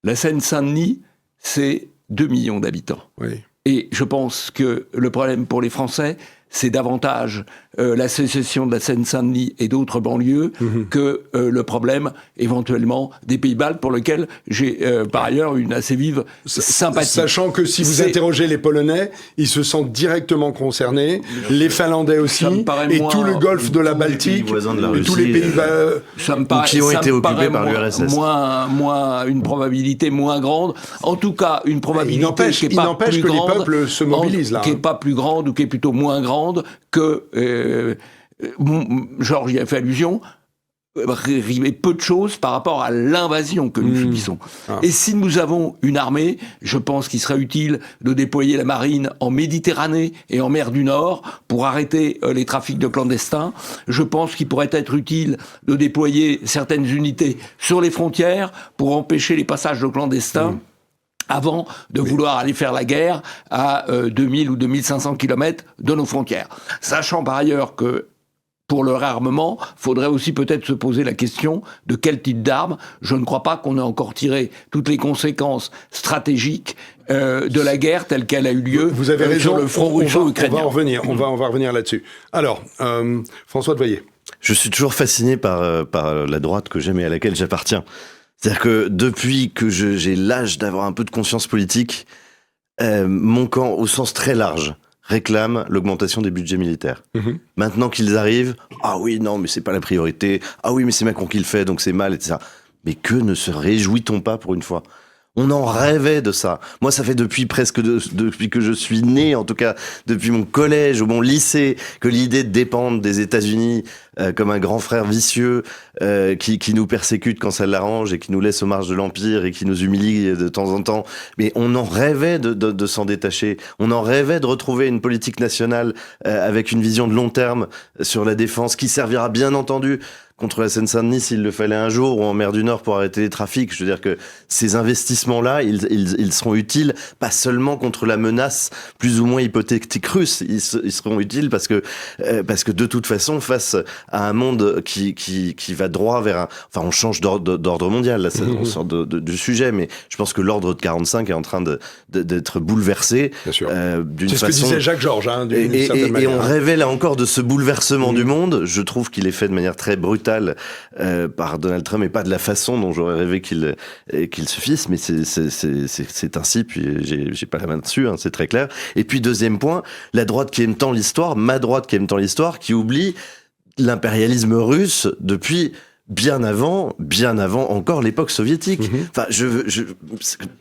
La Seine-Saint-Denis, c'est 2 millions d'habitants. Oui. Et je pense que le problème pour les Français, c'est davantage la sécession de la Seine-Saint-Denis et d'autres banlieues que le problème, éventuellement, des Pays-Baltes, pour lequel j'ai par ailleurs une assez vive sympathie. Sachant que si vous interrogez les Polonais, ils se sentent directement concernés, les Finlandais aussi, et tout le golfe de la Baltique, et tous les pays qui ont été occupés par l'URSS. Une probabilité moins grande. En tout cas, une probabilité qui n'est pas plus grande. Les peuples se mobilisent là. Qui n'est pas plus grande ou qui est plutôt moins grande que Georges y a fait allusion, peu de choses par rapport à l'invasion que nous subissons. Et si nous avons une armée, je pense qu'il serait utile de déployer la marine en Méditerranée et en mer du Nord pour arrêter les trafics de clandestins. Je pense qu'il pourrait être utile de déployer certaines unités sur les frontières pour empêcher les passages de clandestins. Avant de vouloir aller faire la guerre à 2000 ou 2500 km de nos frontières. Sachant par ailleurs que pour le réarmement, faudrait aussi peut-être se poser la question de quel type d'armes. Je ne crois pas qu'on ait encore tiré toutes les conséquences stratégiques de la guerre telle qu'elle a eu lieu. Vous avez raison, sur le front russo-ukrainien. On va revenir là-dessus. Alors, François de Voyer. Je suis toujours fasciné par la droite que j'aime et à laquelle j'appartiens. C'est-à-dire que depuis que j'ai l'âge d'avoir un peu de conscience politique, mon camp, au sens très large, réclame l'augmentation des budgets militaires. Maintenant qu'ils arrivent, ah oui, non, mais c'est pas la priorité, ah oui, mais c'est Macron qui le fait, donc c'est mal, etc. Mais que ne se réjouit-on pas pour une fois ? On en rêvait de ça. Moi, ça fait depuis que je suis né, en tout cas depuis mon collège ou mon lycée, que l'idée de dépendre des États-Unis comme un grand frère vicieux qui nous persécute quand ça l'arrange et qui nous laisse aux marges de l'Empire et qui nous humilie de temps en temps. Mais on en rêvait de s'en détacher. On en rêvait de retrouver une politique nationale avec une vision de long terme sur la défense qui servira bien entendu contre la Seine-Saint-Denis s'il le fallait un jour, ou en mer du Nord pour arrêter les trafics. Je veux dire que ces investissements-là, ils seront utiles pas seulement contre la menace plus ou moins hypothétique russe, ils seront utiles parce que de toute façon, face à un monde qui va droit vers on change d'ordre mondial, là, on sort du sujet, mais je pense que l'ordre de 45 est en train d'être bouleversé d'une façon... C'est ce que disait Jacques Georges, d'une certaine manière. Et on rêvait là encore de ce bouleversement du monde. Je trouve qu'il est fait de manière très brutale par Donald Trump et pas de la façon dont j'aurais rêvé qu'il se fisse, mais c'est ainsi, puis j'ai pas la main dessus, c'est très clair. Et puis deuxième point, la droite qui aime tant l'histoire, ma droite qui aime tant l'histoire, qui oublie l'impérialisme russe depuis bien avant encore l'époque soviétique. Enfin, je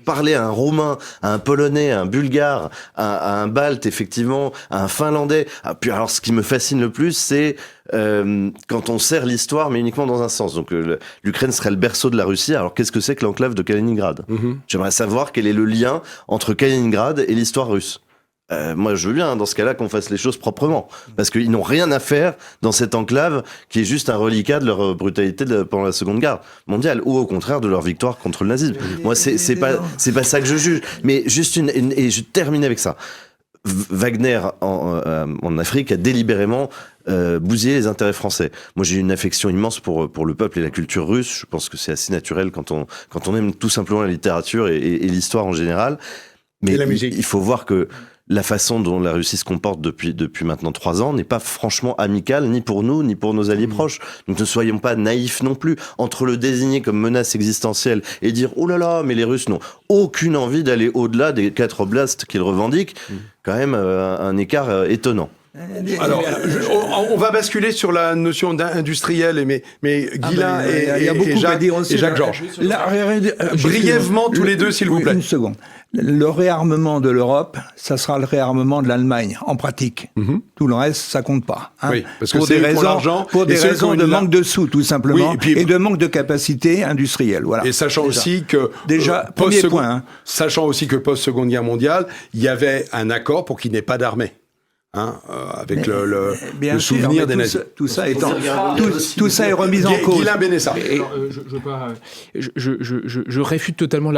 parler à un Roumain, à un Polonais, à un Bulgare, à un Balte, effectivement, à un Finlandais. Puis alors, ce qui me fascine le plus, c'est quand on sert l'histoire, mais uniquement dans un sens. Donc, l'Ukraine serait le berceau de la Russie. Alors, qu'est-ce que c'est que l'enclave de Kaliningrad ? J'aimerais savoir quel est le lien entre Kaliningrad et l'histoire russe. Moi, je veux bien, dans ce cas-là, qu'on fasse les choses proprement. Parce qu'ils n'ont rien à faire dans cette enclave qui est juste un reliquat de leur brutalité pendant la Seconde Guerre mondiale, ou au contraire de leur victoire contre le nazisme. Moi, c'est pas ça que je juge. Mais juste et je termine avec ça. Wagner, en Afrique, a délibérément bousillé les intérêts français. Moi, j'ai une affection immense pour le peuple et la culture russe. Je pense que c'est assez naturel quand on aime tout simplement la littérature et l'histoire en général. Mais il faut voir que la façon dont la Russie se comporte depuis maintenant 3 ans n'est pas franchement amicale, ni pour nous, ni pour nos alliés proches. Donc ne soyons pas naïfs non plus. Entre le désigner comme menace existentielle et dire « Oh là là, mais les Russes n'ont aucune envie d'aller au-delà des 4 oblasts qu'ils revendiquent », quand même un écart étonnant. Alors, on va basculer sur la notion d'industriel, mais Ghislain et Jacques Georges. Brièvement, tous les deux, s'il vous plaît. Une seconde. Le réarmement de l'Europe, ça sera le réarmement de l'Allemagne, en pratique. Tout le reste, ça compte pas. Oui, parce que c'est pour l'argent. Pour des raisons de manque de sous, tout simplement, et de manque de capacité industrielle. Voilà. Et sachant aussi que sachant aussi que post-Seconde Guerre mondiale, il y avait un accord pour qu'il n'y ait pas d'armée. Avec le souvenir des nazis. Tout ça est remis en cause. Ghislain Benessa. Je réfute totalement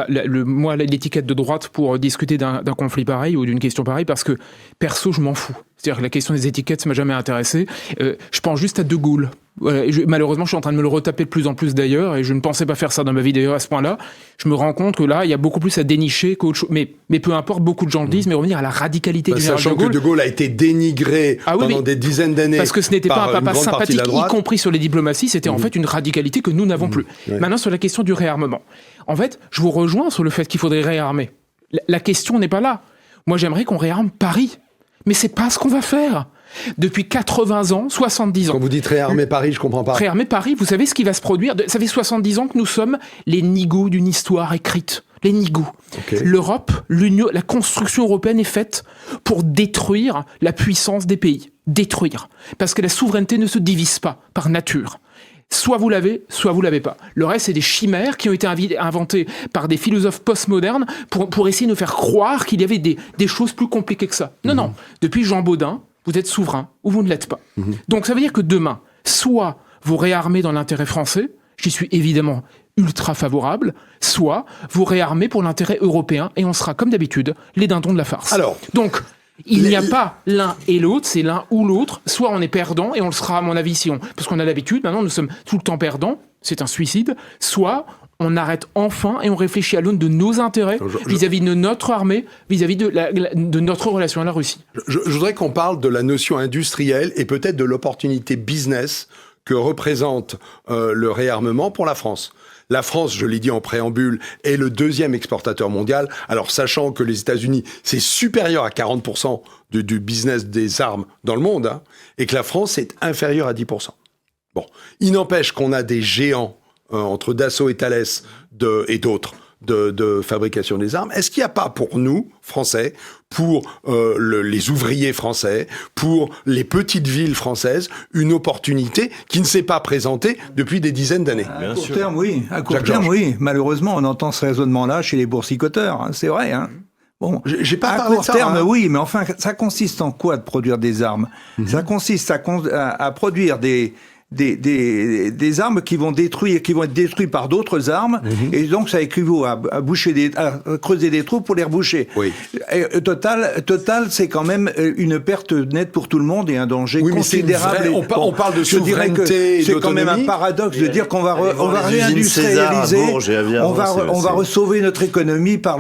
l'étiquette de droite pour discuter d'un conflit pareil ou d'une question pareille, parce que perso, je m'en fous. C'est-à-dire que la question des étiquettes, ça m'a jamais intéressé. Je pense juste à De Gaulle. Voilà, malheureusement, je suis en train de me le retaper de plus en plus d'ailleurs, et je ne pensais pas faire ça dans ma vie d'ailleurs à ce point-là. Je me rends compte que là, il y a beaucoup plus à dénicher qu'autre chose. Mais peu importe, beaucoup de gens le disent, mais revenir à la radicalité du général de Gaulle. Sachant que De Gaulle a été dénigré pendant des dizaines d'années. Parce que ce n'était pas un papa sympathique, y compris sur les diplomaties, c'était en fait une radicalité que nous n'avons plus. Maintenant, sur la question du réarmement. En fait, je vous rejoins sur le fait qu'il faudrait réarmer. La question n'est pas là. Moi, j'aimerais qu'on réarme Paris. Mais c'est pas ce qu'on va faire. Depuis 80 ans, 70 ans. Quand vous dites réarmer Paris, je comprends pas. Réarmer Paris, vous savez ce qui va se produire ? Ça fait 70 ans que nous sommes les nigauds d'une histoire écrite. Les nigauds. Okay. L'Europe, l'Union, la construction européenne est faite pour détruire la puissance des pays. Détruire. Parce que la souveraineté ne se divise pas par nature. Soit vous l'avez, soit vous l'avez pas. Le reste, c'est des chimères qui ont été inventées par des philosophes postmodernes pour essayer de nous faire croire qu'il y avait des choses plus compliquées que ça. Non. Depuis Jean Baudin, vous êtes souverain ou vous ne l'êtes pas. Donc ça veut dire que demain, soit vous réarmez dans l'intérêt français, j'y suis évidemment ultra favorable, soit vous réarmez pour l'intérêt européen et on sera, comme d'habitude, les dindons de la farce. Alors, donc, il n'y a pas l'un et l'autre, c'est l'un ou l'autre. Soit on est perdant, et on le sera à mon avis parce qu'on a l'habitude, maintenant nous sommes tout le temps perdants, c'est un suicide, soit on arrête enfin et on réfléchit à l'aune de nos intérêts vis-à-vis de notre armée, vis-à-vis de notre relation à la Russie. Je voudrais qu'on parle de la notion industrielle et peut-être de l'opportunité business que représente le réarmement pour la France. La France, je l'ai dit en préambule, est le 2e exportateur mondial. Alors, sachant que les États-Unis, c'est supérieur à 40% du business des armes dans le monde, et que la France est inférieure à 10%. Bon, il n'empêche qu'on a des géants entre Dassault et Thales et d'autres de fabrication des armes. Est-ce qu'il n'y a pas pour nous, Français, pour les ouvriers français, pour les petites villes françaises, une opportunité qui ne s'est pas présentée depuis des dizaines d'années? À court terme, oui. À court terme, oui. Malheureusement, on entend ce raisonnement-là chez les boursicoteurs. Hein. C'est vrai. Hein. Bon, j'ai pas à parlé court de ça, terme, hein. oui, mais enfin, ça consiste en quoi de produire des armes? Ça consiste à produire des armes qui vont être détruites par d'autres armes, et donc ça équivaut à creuser des trous pour les reboucher. Oui. Et, total, c'est quand même une perte nette pour tout le monde et un danger considérable. On parle de souveraineté et c'est quand même un paradoxe de dire qu'on va réindustrialiser, on va ressauver notre économie par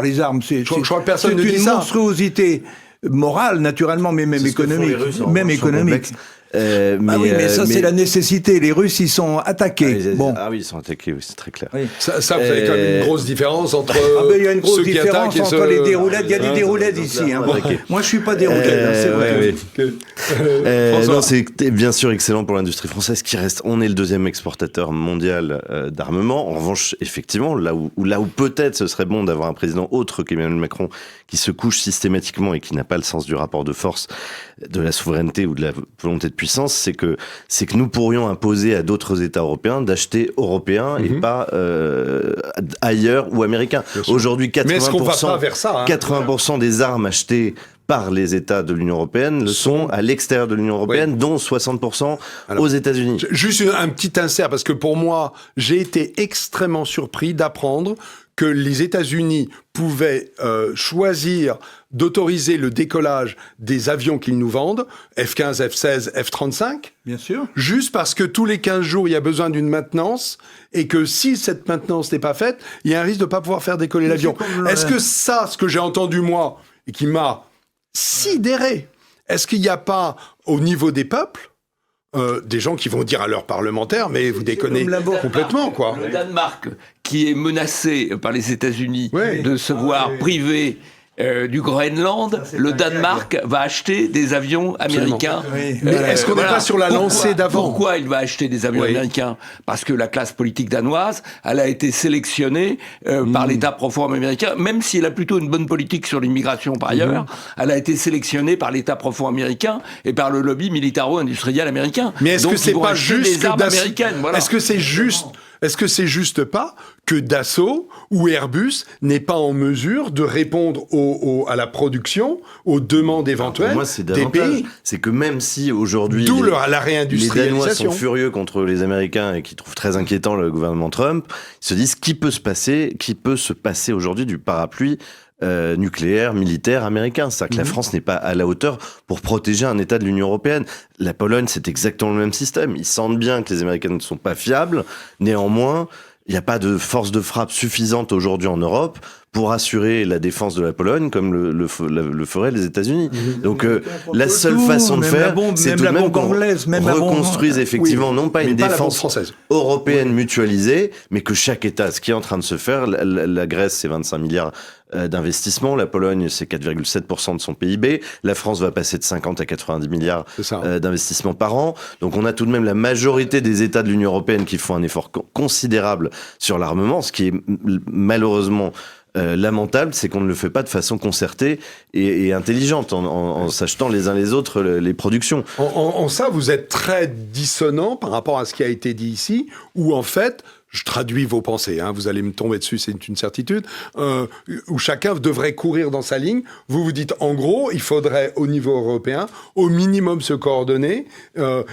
les armes. Je crois que personne ne dit ça. C'est une monstruosité morale, naturellement, mais même économique. Mais ça, c'est la nécessité. Les Russes, ils sont attaqués. Ils sont attaqués, oui, c'est très clair. Oui. Ça vous avez quand même une grosse différence entre il y a une grosse ceux qui différence attaquent et entre les déroulettes. Il y a des déroulettes ici. Hein. Moi, je suis pas déroulette, c'est vrai. Non, c'est bien sûr excellent pour l'industrie française qui reste. On est le deuxième exportateur mondial d'armement. En revanche, effectivement, là où peut-être ce serait bon d'avoir un président autre qu'Emmanuel Macron qui se couche systématiquement et qui n'a pas le sens du rapport de force, de la souveraineté ou de la volonté de puissance, c'est que nous pourrions imposer à d'autres États européens d'acheter européens et pas ailleurs ou américains. Aujourd'hui, 80%, mais est-ce qu'on va pas vers ça, hein 80% des armes achetées par les États de l'Union européenne sont à l'extérieur de l'Union européenne, dont 60% aux États-Unis. Juste un petit insert, parce que pour moi, j'ai été extrêmement surpris d'apprendre que les États-Unis pouvaient choisir d'autoriser le décollage des avions qu'ils nous vendent, F-15, F-16, F-35, bien sûr, juste parce que tous les 15 jours, il y a besoin d'une maintenance, et que si cette maintenance n'est pas faite, il y a un risque de ne pas pouvoir faire décoller l'avion. Est-ce que ça, ce que j'ai entendu moi, et qui m'a sidéré, est-ce qu'il n'y a pas, au niveau des peuples, des gens qui vont dire à leurs parlementaires, mais vous déconnez complètement, quoi. Le Danemark, qui est menacé par les États-Unis de se voir privé du Groenland, le Danemark va acheter des avions américains. Mais est-ce qu'on n'est pas sur la lancée d'avant? Pourquoi il va acheter des avions américains? Parce que la classe politique danoise, elle a été sélectionnée par l'État profond américain, même si elle a plutôt une bonne politique sur l'immigration par ailleurs, elle a été sélectionnée par l'État profond américain et par le lobby militaro-industriel américain. Mais est-ce que c'est pas juste que américaines, voilà. Est-ce que c'est juste pas que Dassault ou Airbus n'est pas en mesure de répondre à la production, aux demandes éventuelles des pays? C'est que même si aujourd'hui la réindustrialisation, les Danois sont furieux contre les Américains et qui trouvent très inquiétant le gouvernement Trump, ils se disent qui peut se passer aujourd'hui du parapluie nucléaire, militaire américain. C'est-à-dire que la France n'est pas à la hauteur pour protéger un État de l'Union européenne. La Pologne, c'est exactement le même système. Ils sentent bien que les Américains ne sont pas fiables. Néanmoins, il n'y a pas de force de frappe suffisante aujourd'hui en Europe pour assurer la défense de la Pologne comme le feraient les États-Unis. Donc la seule façon de faire, c'est tout de même qu'on reconstruise effectivement non pas une défense européenne mutualisée, mais que chaque État, ce qui est en train de se faire, la Grèce c'est 25 milliards d'investissement, la Pologne c'est 4,7% de son PIB, la France va passer de 50 à 90 milliards d'investissements par an. Donc on a tout de même la majorité des États de l'Union européenne qui font un effort considérable sur l'armement, ce qui est malheureusement lamentable, c'est qu'on ne le fait pas de façon concertée et intelligente, en s'achetant les uns les autres les productions. En ça, vous êtes très dissonant par rapport à ce qui a été dit ici, où en fait, je traduis vos pensées, hein, vous allez me tomber dessus, c'est une certitude, où chacun devrait courir dans sa ligne. Vous vous dites, en gros, il faudrait, au niveau européen, au minimum se coordonner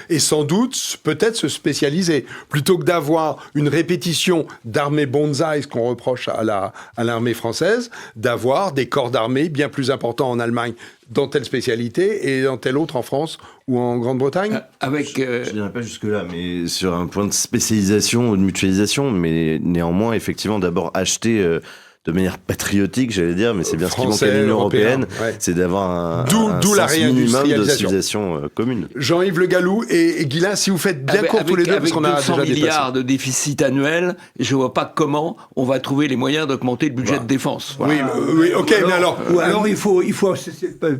et sans doute, peut-être se spécialiser. Plutôt que d'avoir une répétition d'armées bonsaï, ce qu'on reproche à l'armée française, d'avoir des corps d'armée bien plus importants en Allemagne dans telle spécialité et dans telle autre en France ou en Grande-Bretagne. Je n'irai pas jusque-là, mais sur un point de spécialisation ou de mutualisation, mais néanmoins, effectivement, d'abord acheter de manière patriotique, j'allais dire, mais c'est bien ce qui manque à Français, l'Union européen, européenne, c'est d'avoir un D'où la sens minimum de réindustrialisation. civilisation commune. Jean-Yves Le Gallou et Guilain, si vous faites bien court tous les deux, parce qu'on a 200 déjà dépassé. milliards de déficit annuel, je vois pas comment on va trouver les moyens d'augmenter le budget de défense. Voilà. Oui, ok, mais alors... Ou alors il faut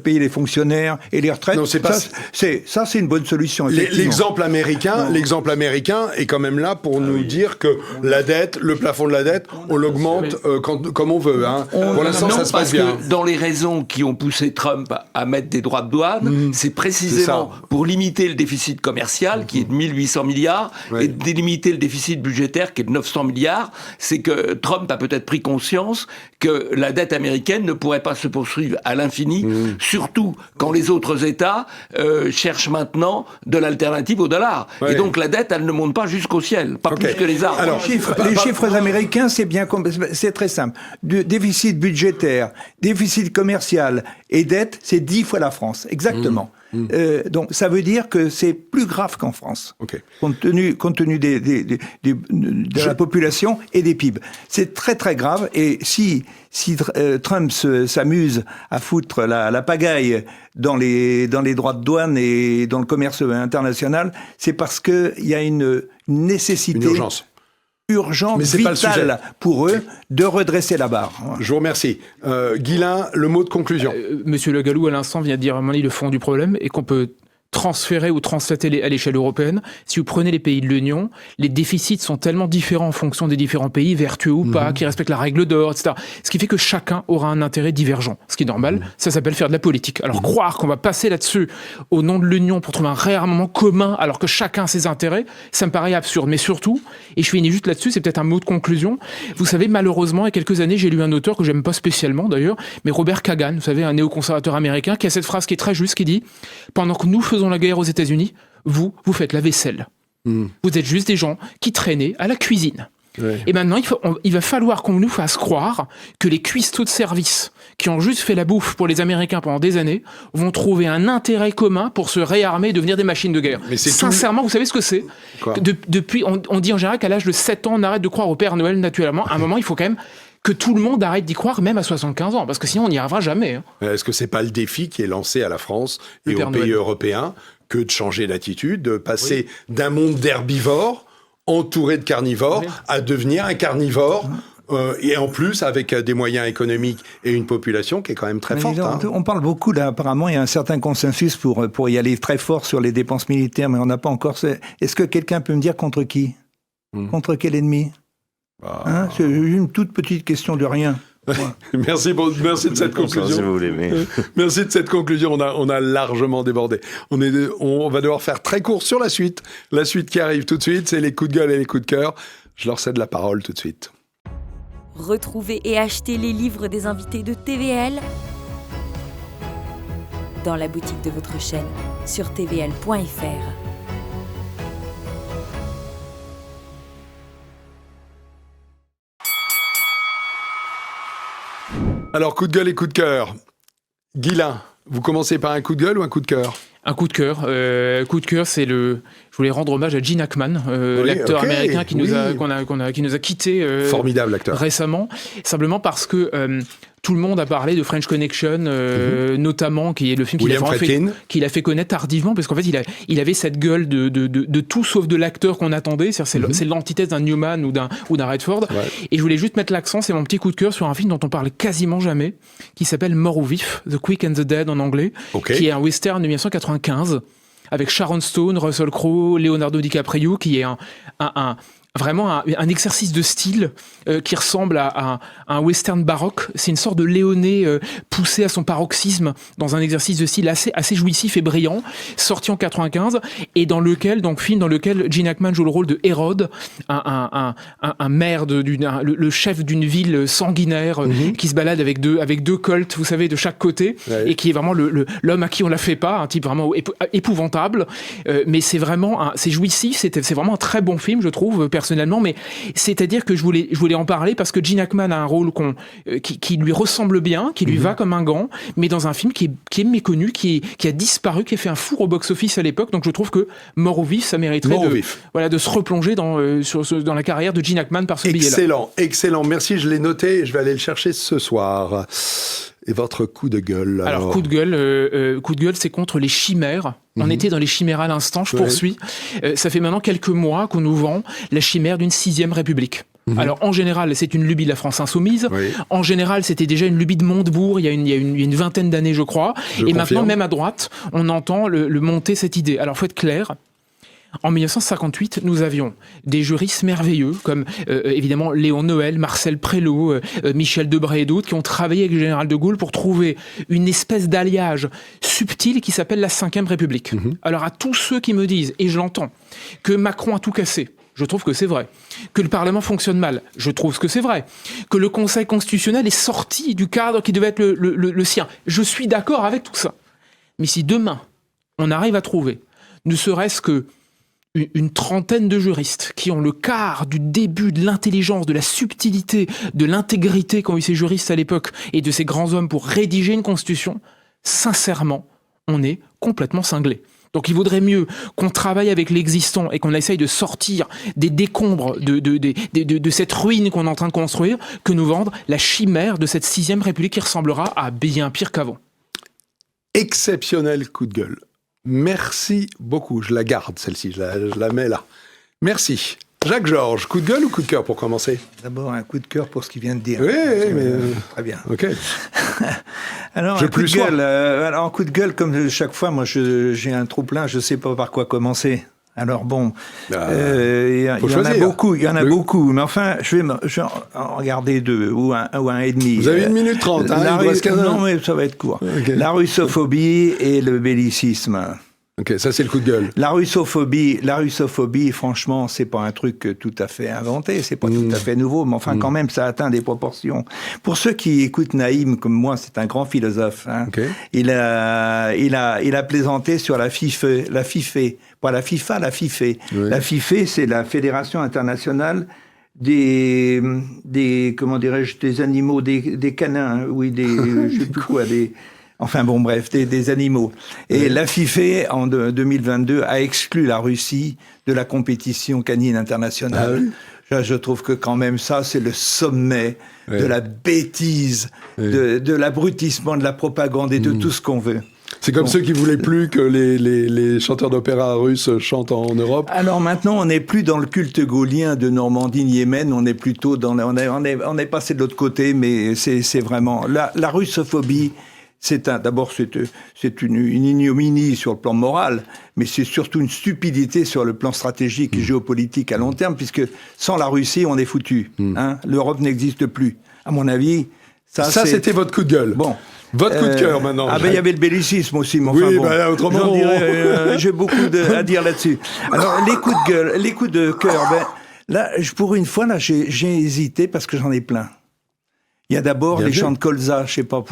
payer les fonctionnaires et les retraites. Non, c'est pas- ça, c'est une bonne solution. effectivement. L'exemple américain est quand même là pour nous dire que la dette, le plafond de la dette, on l'augmente comme on veut. Hein. Pour l'instant, Non, ça se passe parce bien. que dans les raisons qui ont poussé Trump à mettre des droits de douane, c'est précisément pour limiter le déficit commercial, qui est de 1800 milliards, et délimiter le déficit budgétaire, qui est de 900 milliards. C'est que Trump a peut-être pris conscience que la dette américaine ne pourrait pas se poursuivre à l'infini, surtout quand les autres États cherchent maintenant de l'alternative au dollar. Ouais. Et donc la dette, elle ne monte pas jusqu'au ciel, pas plus que les arbres. Alors, Les chiffres américains, c'est très simple. Déficit budgétaire, déficit commercial et dette, c'est 10 fois la France, exactement. Donc ça veut dire que c'est plus grave qu'en France, compte tenu de la population et des PIB. C'est très très grave, et si Trump s'amuse à foutre la pagaille dans les droits de douane et dans le commerce international, c'est parce qu'il y a une nécessité... Une urgence. Urgente, Mais c'est pas le sujet. vitale pour eux de redresser la barre. Je vous remercie. Guilain, le mot de conclusion. Monsieur Le Gallou, à l'instant, vient de dire à mon avis le fond du problème et qu'on peut transférer ou translater à l'échelle européenne. Si vous prenez les pays de l'Union, les déficits sont tellement différents en fonction des différents pays, vertueux ou pas, qui respectent la règle d'or, etc. Ce qui fait que chacun aura un intérêt divergent. Ce qui est normal, ça s'appelle faire de la politique. Alors croire qu'on va passer là-dessus au nom de l'Union pour trouver un réarmement commun alors que chacun a ses intérêts, ça me paraît absurde. Mais surtout, et je finis juste là-dessus, c'est peut-être un mot de conclusion, vous savez, malheureusement, il y a quelques années, j'ai lu un auteur que j'aime pas spécialement d'ailleurs, mais Robert Kagan, vous savez, un néoconservateur américain, qui a cette phrase qui est très juste, qui dit « Pendant que nous faisons la guerre aux États-Unis, vous faites la vaisselle. Vous êtes juste des gens qui traînaient à la cuisine. » Et maintenant, il va falloir qu'on nous fasse croire que les cuistots de service qui ont juste fait la bouffe pour les Américains pendant des années vont trouver un intérêt commun pour se réarmer et devenir des machines de guerre. Mais c'est sincèrement, vous savez ce que c'est ? Depuis, on dit en général qu'à l'âge de 7 ans, on arrête de croire au Père Noël naturellement. À un moment, il faut quand même que tout le monde arrête d'y croire, même à 75 ans, parce que sinon, on n'y arrivera jamais. Hein. Est-ce que c'est pas le défi qui est lancé à la France et aux pays européens que de changer d'attitude, de passer d'un monde d'herbivores entouré de carnivores à devenir un carnivore et en plus avec des moyens économiques et une population qui est quand même très forte. On parle beaucoup là, apparemment il y a un certain consensus pour y aller très fort sur les dépenses militaires, mais on n'a pas encore... Est-ce que quelqu'un peut me dire contre qui ? Contre quel ennemi ? C'est une toute petite question de rien. Merci de cette conclusion. Si vous voulez, mais... Merci de cette conclusion. On a largement débordé. On va devoir faire très court sur la suite. La suite qui arrive tout de suite, c'est les coups de gueule et les coups de cœur. Je leur cède la parole tout de suite. Retrouvez et achetez les livres des invités de TVL dans la boutique de votre chaîne sur tvl.fr. Alors, coup de gueule et coup de cœur. Guilain, vous commencez par un coup de gueule ou un coup de cœur ? Un coup de cœur. Coup de cœur, c'est le. Je voulais rendre hommage à Gene Hackman, l'acteur américain qui nous a quittés formidable acteur récemment, simplement parce que tout le monde a parlé de French Connection, notamment, qui est le film qu'il a fait connaître tardivement, parce qu'en fait, il avait cette gueule de tout sauf de l'acteur qu'on attendait. C'est l'antithèse d'un Newman ou d'un Redford. Ouais. Et je voulais juste mettre l'accent, c'est mon petit coup de cœur, sur un film dont on parle quasiment jamais, qui s'appelle Mort ou Vif, The Quick and the Dead en anglais, qui est un western de 1995, avec Sharon Stone, Russell Crowe, Leonardo DiCaprio, qui est vraiment un exercice de style qui ressemble à un western baroque. C'est une sorte de Léoné poussé à son paroxysme dans un exercice de style assez jouissif et brillant, sorti en 95, et film dans lequel Gene Hackman joue le rôle de Hérode, un maire, le chef d'une ville sanguinaire qui se balade avec deux colts, vous savez, de chaque côté, et qui est vraiment l'homme à qui on la fait pas, un type vraiment épouvantable, mais c'est jouissif, c'est vraiment un très bon film, je trouve, personnellement, mais c'est-à-dire que je voulais en parler parce que Gene Hackman a un rôle qui lui ressemble bien, qui lui va comme un gant, mais dans un film qui est méconnu, qui a disparu, qui a fait un four au box-office à l'époque. Donc je trouve que Mort ou Vif, ça mériterait de se replonger dans la carrière de Gene Hackman par ce billet-là. Excellent. Merci, je l'ai noté et je vais aller le chercher ce soir. Et votre coup de gueule Alors coup de gueule, c'est contre les chimères. On était dans les chimères à l'instant, je poursuis. Ça fait maintenant quelques mois qu'on nous vend la chimère d'une 6e République. Alors en général, c'est une lubie de la France insoumise. Oui. En général, c'était déjà une lubie de Montebourg il y a une vingtaine d'années, je crois. Et maintenant, même à droite, on entend le monter cette idée. Alors faut être clair. En 1958, nous avions des juristes merveilleux comme évidemment Léon Noël, Marcel Prélot, Michel Debré et d'autres qui ont travaillé avec le général de Gaulle pour trouver une espèce d'alliage subtil qui s'appelle la 5e République. Alors à tous ceux qui me disent, et je l'entends, que Macron a tout cassé, je trouve que c'est vrai. Que le Parlement fonctionne mal, je trouve que c'est vrai. Que le Conseil constitutionnel est sorti du cadre qui devait être le sien, je suis d'accord avec tout ça. Mais si demain, on arrive à trouver, ne serait-ce que une trentaine de juristes qui ont le quart du début de l'intelligence, de la subtilité, de l'intégrité qu'ont eu ces juristes à l'époque et de ces grands hommes pour rédiger une constitution, sincèrement, on est complètement cinglé. Donc il vaudrait mieux qu'on travaille avec l'existant et qu'on essaye de sortir des décombres de cette ruine qu'on est en train de construire que nous vendre la chimère de cette 6e République qui ressemblera à bien pire qu'avant. Exceptionnel coup de gueule. Merci beaucoup. Je la garde, celle-ci. Je la mets là. Merci. Jacques-Georges, coup de gueule ou coup de cœur pour commencer ? D'abord, un coup de cœur pour ce qu'il vient de dire. Oui, mais... Très bien. OK. Alors, un coup de gueule. Alors, coup de gueule, comme chaque fois, moi, j'ai un trop-plein, je ne sais pas par quoi commencer. Alors bon, il y en a beaucoup, mais enfin, je vais en regarder 2 ou un et demi. Vous avez 1 minute 30, non, mais ça va être court. Okay. La russophobie et le bellicisme. Ok, ça c'est le coup de gueule. La russophobie, franchement, c'est pas un truc tout à fait inventé, c'est pas tout à fait nouveau, mais enfin quand même, ça atteint des proportions. Pour ceux qui écoutent Naïm, comme moi, c'est un grand philosophe. Hein, il a plaisanté sur la FIFE, pas la FIFA, la FIFE. Oui. La FIFE, c'est la Fédération internationale des comment dirais-je, des animaux, des canins, oui, je sais plus quoi, enfin bon, bref, des animaux. Et la FIFA, en 2022, a exclu la Russie de la compétition canine internationale. Ah oui. Je trouve que quand même ça, c'est le sommet de la bêtise, de l'abrutissement, de la propagande et de tout ce qu'on veut. C'est comme ceux qui voulaient plus que les chanteurs d'opéra russes chantent en Europe. Alors maintenant, on n'est plus dans le culte gaulien de Normandie-Yémen, on est plutôt on est passé de l'autre côté, mais c'est vraiment la russophobie. D'abord, c'est une ignominie sur le plan moral, mais c'est surtout une stupidité sur le plan stratégique et géopolitique à long terme, puisque sans la Russie, on est foutu. Hein, l'Europe n'existe plus. À mon avis, ça c'était votre coup de gueule. Bon. Votre coup de cœur, maintenant. Ah ben, il y avait le bellicisme aussi, mais enfin, oui, bon, autrement... j'ai beaucoup à dire là-dessus. Alors, les coups de cœur, là, pour une fois, là, j'ai hésité parce que j'en ai plein. Il y a d'abord les chants de colza, je sais pas,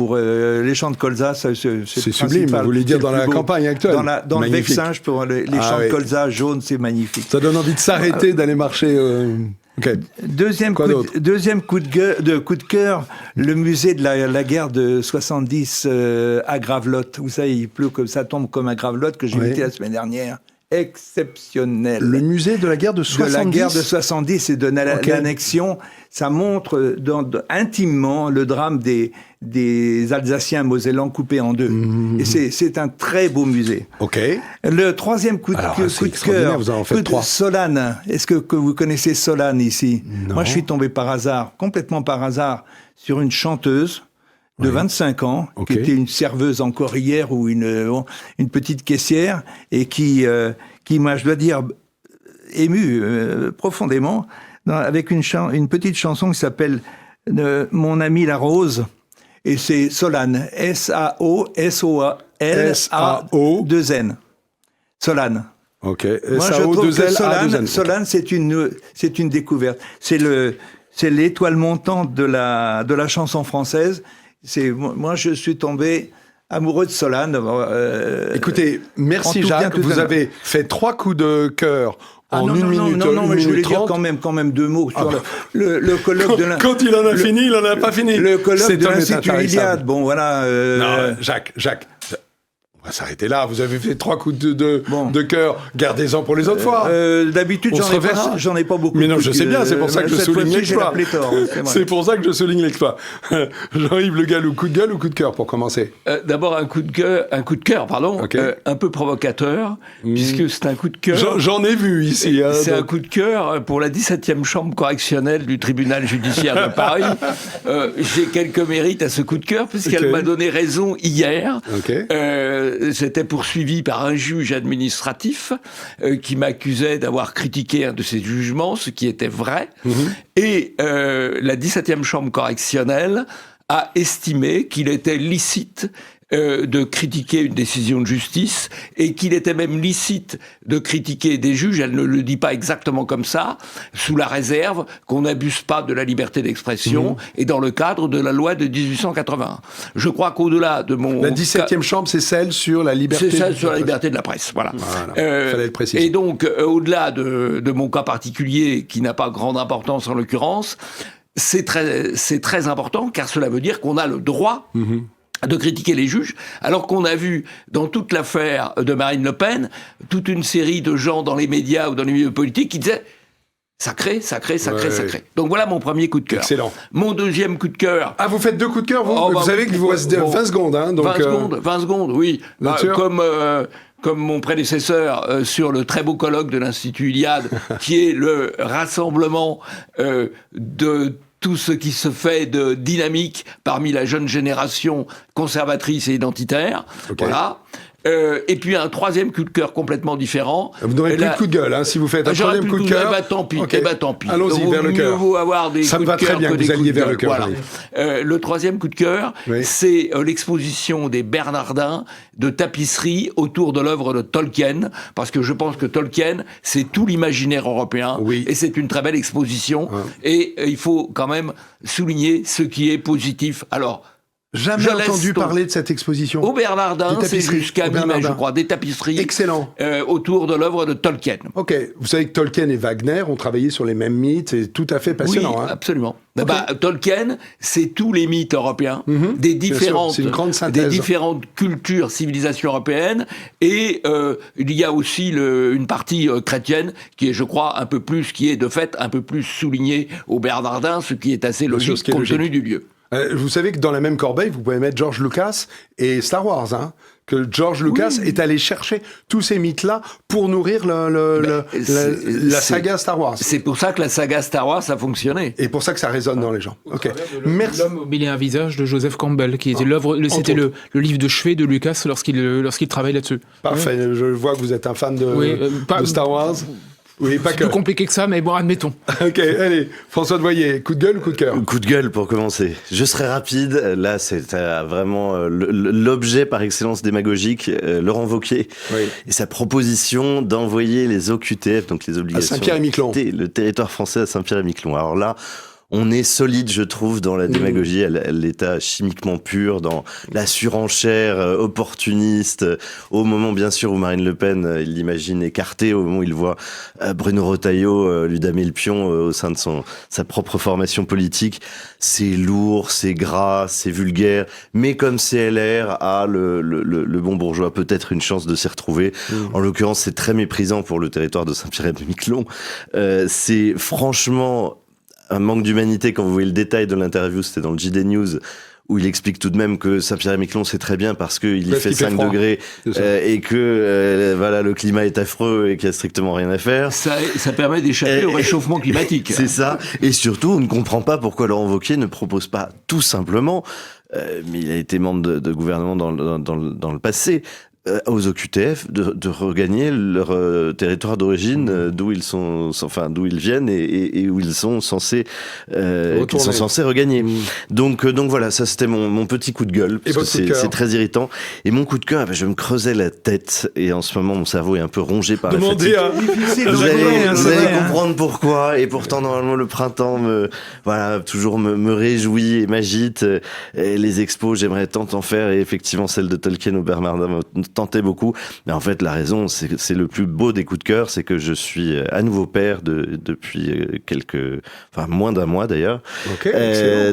les chants de colza, c'est sublime, vous voulez dire dans la campagne actuelle. Dans le Vexinge, pour les chants de colza jaunes, c'est magnifique. Ça donne envie de s'arrêter, d'aller marcher... Okay. Deuxième coup de cœur, le musée de la guerre de 70 à Gravelotte. Vous savez, il pleut comme ça tombe comme à Gravelotte que j'ai visité la semaine dernière. Exceptionnel. Le musée de la guerre de 70. De la guerre de 70 et de l'annexion, ça montre intimement le drame des Alsaciens mosellans coupés en 2. Et c'est un très beau musée. Ok. Le troisième coup de cœur, vous en faites 3. Solane. Est-ce que vous connaissez Solane ici ? Non. Moi, je suis tombé par hasard, complètement par hasard, sur une chanteuse de 25 ans, qui était une serveuse encore hier ou une petite caissière, et qui moi, je dois dire, ému profondément, avec une petite chanson qui s'appelle Mon ami la rose, et c'est Solane, S-A-O-S-O-A-L-A-2-N. Solane. Ok. Moi, je trouve que Solane, c'est une découverte. C'est l'étoile montante de la chanson française. Moi, je suis tombé amoureux de Solane. Écoutez, merci en tout bien, Jacques. tout Vous honneur. avez fait 3 coups de cœur en non, 1 non, minute. non, mais je voulais dire 30. quand même 2 mots sur le colloque de la... Quand il en a fini, il en a pas fini. Le colloque Cet de homme est l'Institut intarissable. Iliade, bon voilà... Non, Jacques, on va s'arrêter là. Vous avez fait 3 coups de cœur. Gardez-en pour les autres fois. D'habitude, On se reverra. j'en ai pas beaucoup. Mais non, je sais bien, c'est pour ça que je Cette souligne fois-ci, j'ai la l'exploit. pléthore, c'est vrai. C'est pour ça que je souligne l'exploit. Jean-Yves Le Gallou, coup de gueule ou coup de cœur pour commencer? D'abord un coup de cœur, Ok. un peu provocateur, puisque c'est un coup de cœur. J'en ai vu ici. Hein, C'est un donc. coup de cœur pour la 17e chambre correctionnelle du tribunal judiciaire de Paris. J'ai quelques mérites à ce coup de cœur, puisqu'elle Ok. m'a donné raison hier. Ok. J'étais poursuivi par un juge administratif qui m'accusait d'avoir critiqué un de ses jugements, ce qui était vrai. Et la 17e chambre correctionnelle a estimé qu'il était licite de critiquer une décision de justice et qu'il était même licite de critiquer des juges, elle ne le dit pas exactement comme ça, sous la réserve qu'on n'abuse pas de la liberté d'expression et dans le cadre de la loi de 1881. Je crois qu'au-delà de mon... La 17e chambre, c'est celle sur la liberté. C'est ça, sur la liberté de la presse, voilà. Fallait le préciser. Et donc, au-delà de mon cas particulier, qui n'a pas grande importance en l'occurrence, c'est très important, car cela veut dire qu'on a le droit de critiquer les juges, alors qu'on a vu dans toute l'affaire de Marine Le Pen, toute une série de gens dans les médias ou dans les milieux politiques qui disaient sacré. Donc voilà mon premier coup de cœur. Excellent. Mon deuxième coup de cœur... Ah, vous faites 2 coups de cœur, vous? Oh, bah, vous savez qu'il vous reste 20 secondes. Hein, donc, 20 secondes, oui. Bien sûr. Comme mon prédécesseur sur le très beau colloque de l'Institut Iliade, qui est le rassemblement de tout ce qui se fait de dynamique parmi la jeune génération conservatrice et identitaire. Ok. Voilà. Et puis un troisième coup de cœur complètement différent. Vous n'aurez plus de coup de gueule, hein, si vous faites un J'aurais troisième plus coup de cœur. Eh ben, tant pis. Ok. Eh ben, tant pis. Allons-y, Donc, vers le cœur. Mieux vaut avoir des Ça me coups va de très cœur bien que des vous coups alliez de vers le gueule. cœur, Voilà. Le troisième coup de cœur, Oui. c'est l'exposition des Bernardins de tapisserie autour de l'œuvre de Tolkien, parce que je pense que Tolkien, c'est tout l'imaginaire européen, Oui. et c'est une très belle exposition, et il faut quand même souligner ce qui est positif. Alors, Jamais je laisse entendu donc parler de cette exposition. au Bernardin, Des c'est tapisseries, jusqu'à au mi-mai, Bernardin. je crois, des tapisseries Excellent. autour de l'œuvre de Tolkien. Ok, vous savez que Tolkien et Wagner ont travaillé sur les mêmes mythes, c'est tout à fait passionnant. Oui, hein. absolument. Tolkien, c'est tous les mythes européens, des différentes, c'est une grande synthèse. des différentes cultures, civilisations européennes, et il y a aussi une partie chrétienne qui est, je crois, qui est de fait un peu plus soulignée au Bernardin, ce qui est assez logique ce qui est compte logique. tenu du lieu. Vous savez que dans la même corbeille, vous pouvez mettre George Lucas et Star Wars. Hein, que George Lucas est allé chercher tous ces mythes-là pour nourrir la saga Star Wars. C'est pour ça que la saga Star Wars a fonctionné. Et pour ça que ça résonne dans les gens. Ok. Merci. L'homme au mille et un visage de Joseph Campbell, qui était c'était le livre de chevet de Lucas lorsqu'il travaille là-dessus. Parfait. Je vois que vous êtes un fan de, pas- de Star Wars. Oui, pas C'est que. plus compliqué que ça, mais bon, admettons. Ok, allez. François Devoyer, coup de gueule ou coup de cœur? Coup de gueule pour commencer. Je serai rapide. Là, c'est vraiment l'objet par excellence démagogique, Laurent Wauquiez, Oui. et sa proposition d'envoyer les OQTF, donc les obligations, Saint-Pierre-et-Miquelon. le territoire français à Saint-Pierre-et-Miquelon. Alors là, on est solide, je trouve, dans la démagogie, l'état chimiquement pur, dans la surenchère opportuniste, au moment, bien sûr, où Marine Le Pen, il l'imagine écartée, au moment où il voit Bruno Retailleau lui damer le pion au sein de sa propre formation politique. C'est lourd, c'est gras, c'est vulgaire, mais comme CLR a le bon bourgeois peut-être une chance de s'y retrouver. En l'occurrence, c'est très méprisant pour le territoire de Saint-Pierre-et-Miquelon. C'est franchement un manque d'humanité. Quand vous voyez le détail de l'interview, c'était dans le JD News, où il explique tout de même que Saint-Pierre-et-Miquelon, c'est très bien parce qu'il y fait 5 degrés et que voilà, le climat est affreux et qu'il n'y a strictement rien à faire. Ça permet d'échapper au réchauffement climatique. C'est ça. Et surtout, on ne comprend pas pourquoi Laurent Wauquiez ne propose pas tout simplement, mais il a été membre de gouvernement dans le passé, aux OQTF de regagner leur territoire d'origine, d'où ils viennent et où ils sont censés regagner. Donc voilà, ça c'était mon petit coup de gueule, parce que c'est très irritant. Et mon coup de cœur, je me creusais la tête, et en ce moment mon cerveau est un peu rongé par la fatigue. Vous allez comprendre pourquoi. Et pourtant normalement le printemps toujours me réjouit et m'agite. Et les expos, j'aimerais tant en faire, et effectivement celle de Tolkien au Bernardin me tentait beaucoup. Mais en fait la raison, c'est le plus beau des coups de cœur, c'est que je suis à nouveau père depuis moins d'un mois d'ailleurs.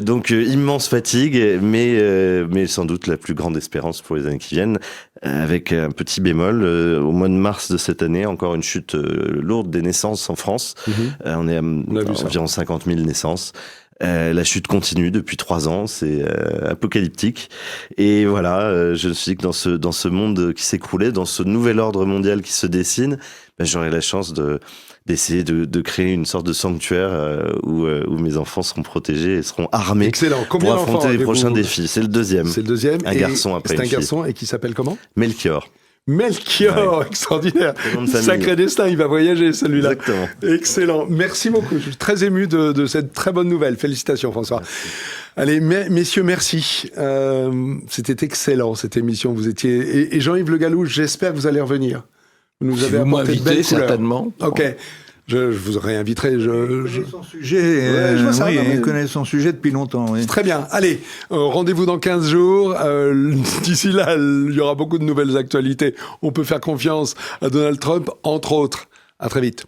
Donc immense fatigue, mais sans doute la plus grande espérance pour les années qui viennent, avec un petit bémol. Au mois de mars de cette année, encore une chute lourde des naissances en France. On est à environ 50 000 naissances. La chute continue depuis 3 ans, c'est apocalyptique. Et voilà, je me suis dit que dans ce monde qui s'écroulait, dans ce nouvel ordre mondial qui se dessine, j'aurai la chance d'essayer de créer une sorte de sanctuaire où mes enfants seront protégés et seront armés pour affronter les prochains défis. C'est le deuxième. C'est le deuxième. Un garçon après une fille. C'est un garçon, et qui s'appelle comment ? Melchior. Melchior, ouais. Extraordinaire. Sacré destin, il va voyager celui-là. Exactement. Excellent. Merci beaucoup. Je suis très ému de cette très bonne nouvelle. Félicitations François. Merci. Allez, messieurs, merci. C'était excellent cette émission. Vous étiez... Et Jean-Yves Le Gallou, j'espère que vous allez revenir. Vous nous avez apporté de belles couleurs. Certainement. Ok. Je vous réinviterai. Il connaît son sujet. Il connaît son sujet depuis longtemps. Oui. Très bien. Allez, rendez-vous dans 15 jours. D'ici là, il y aura beaucoup de nouvelles actualités. On peut faire confiance à Donald Trump, entre autres. À très vite.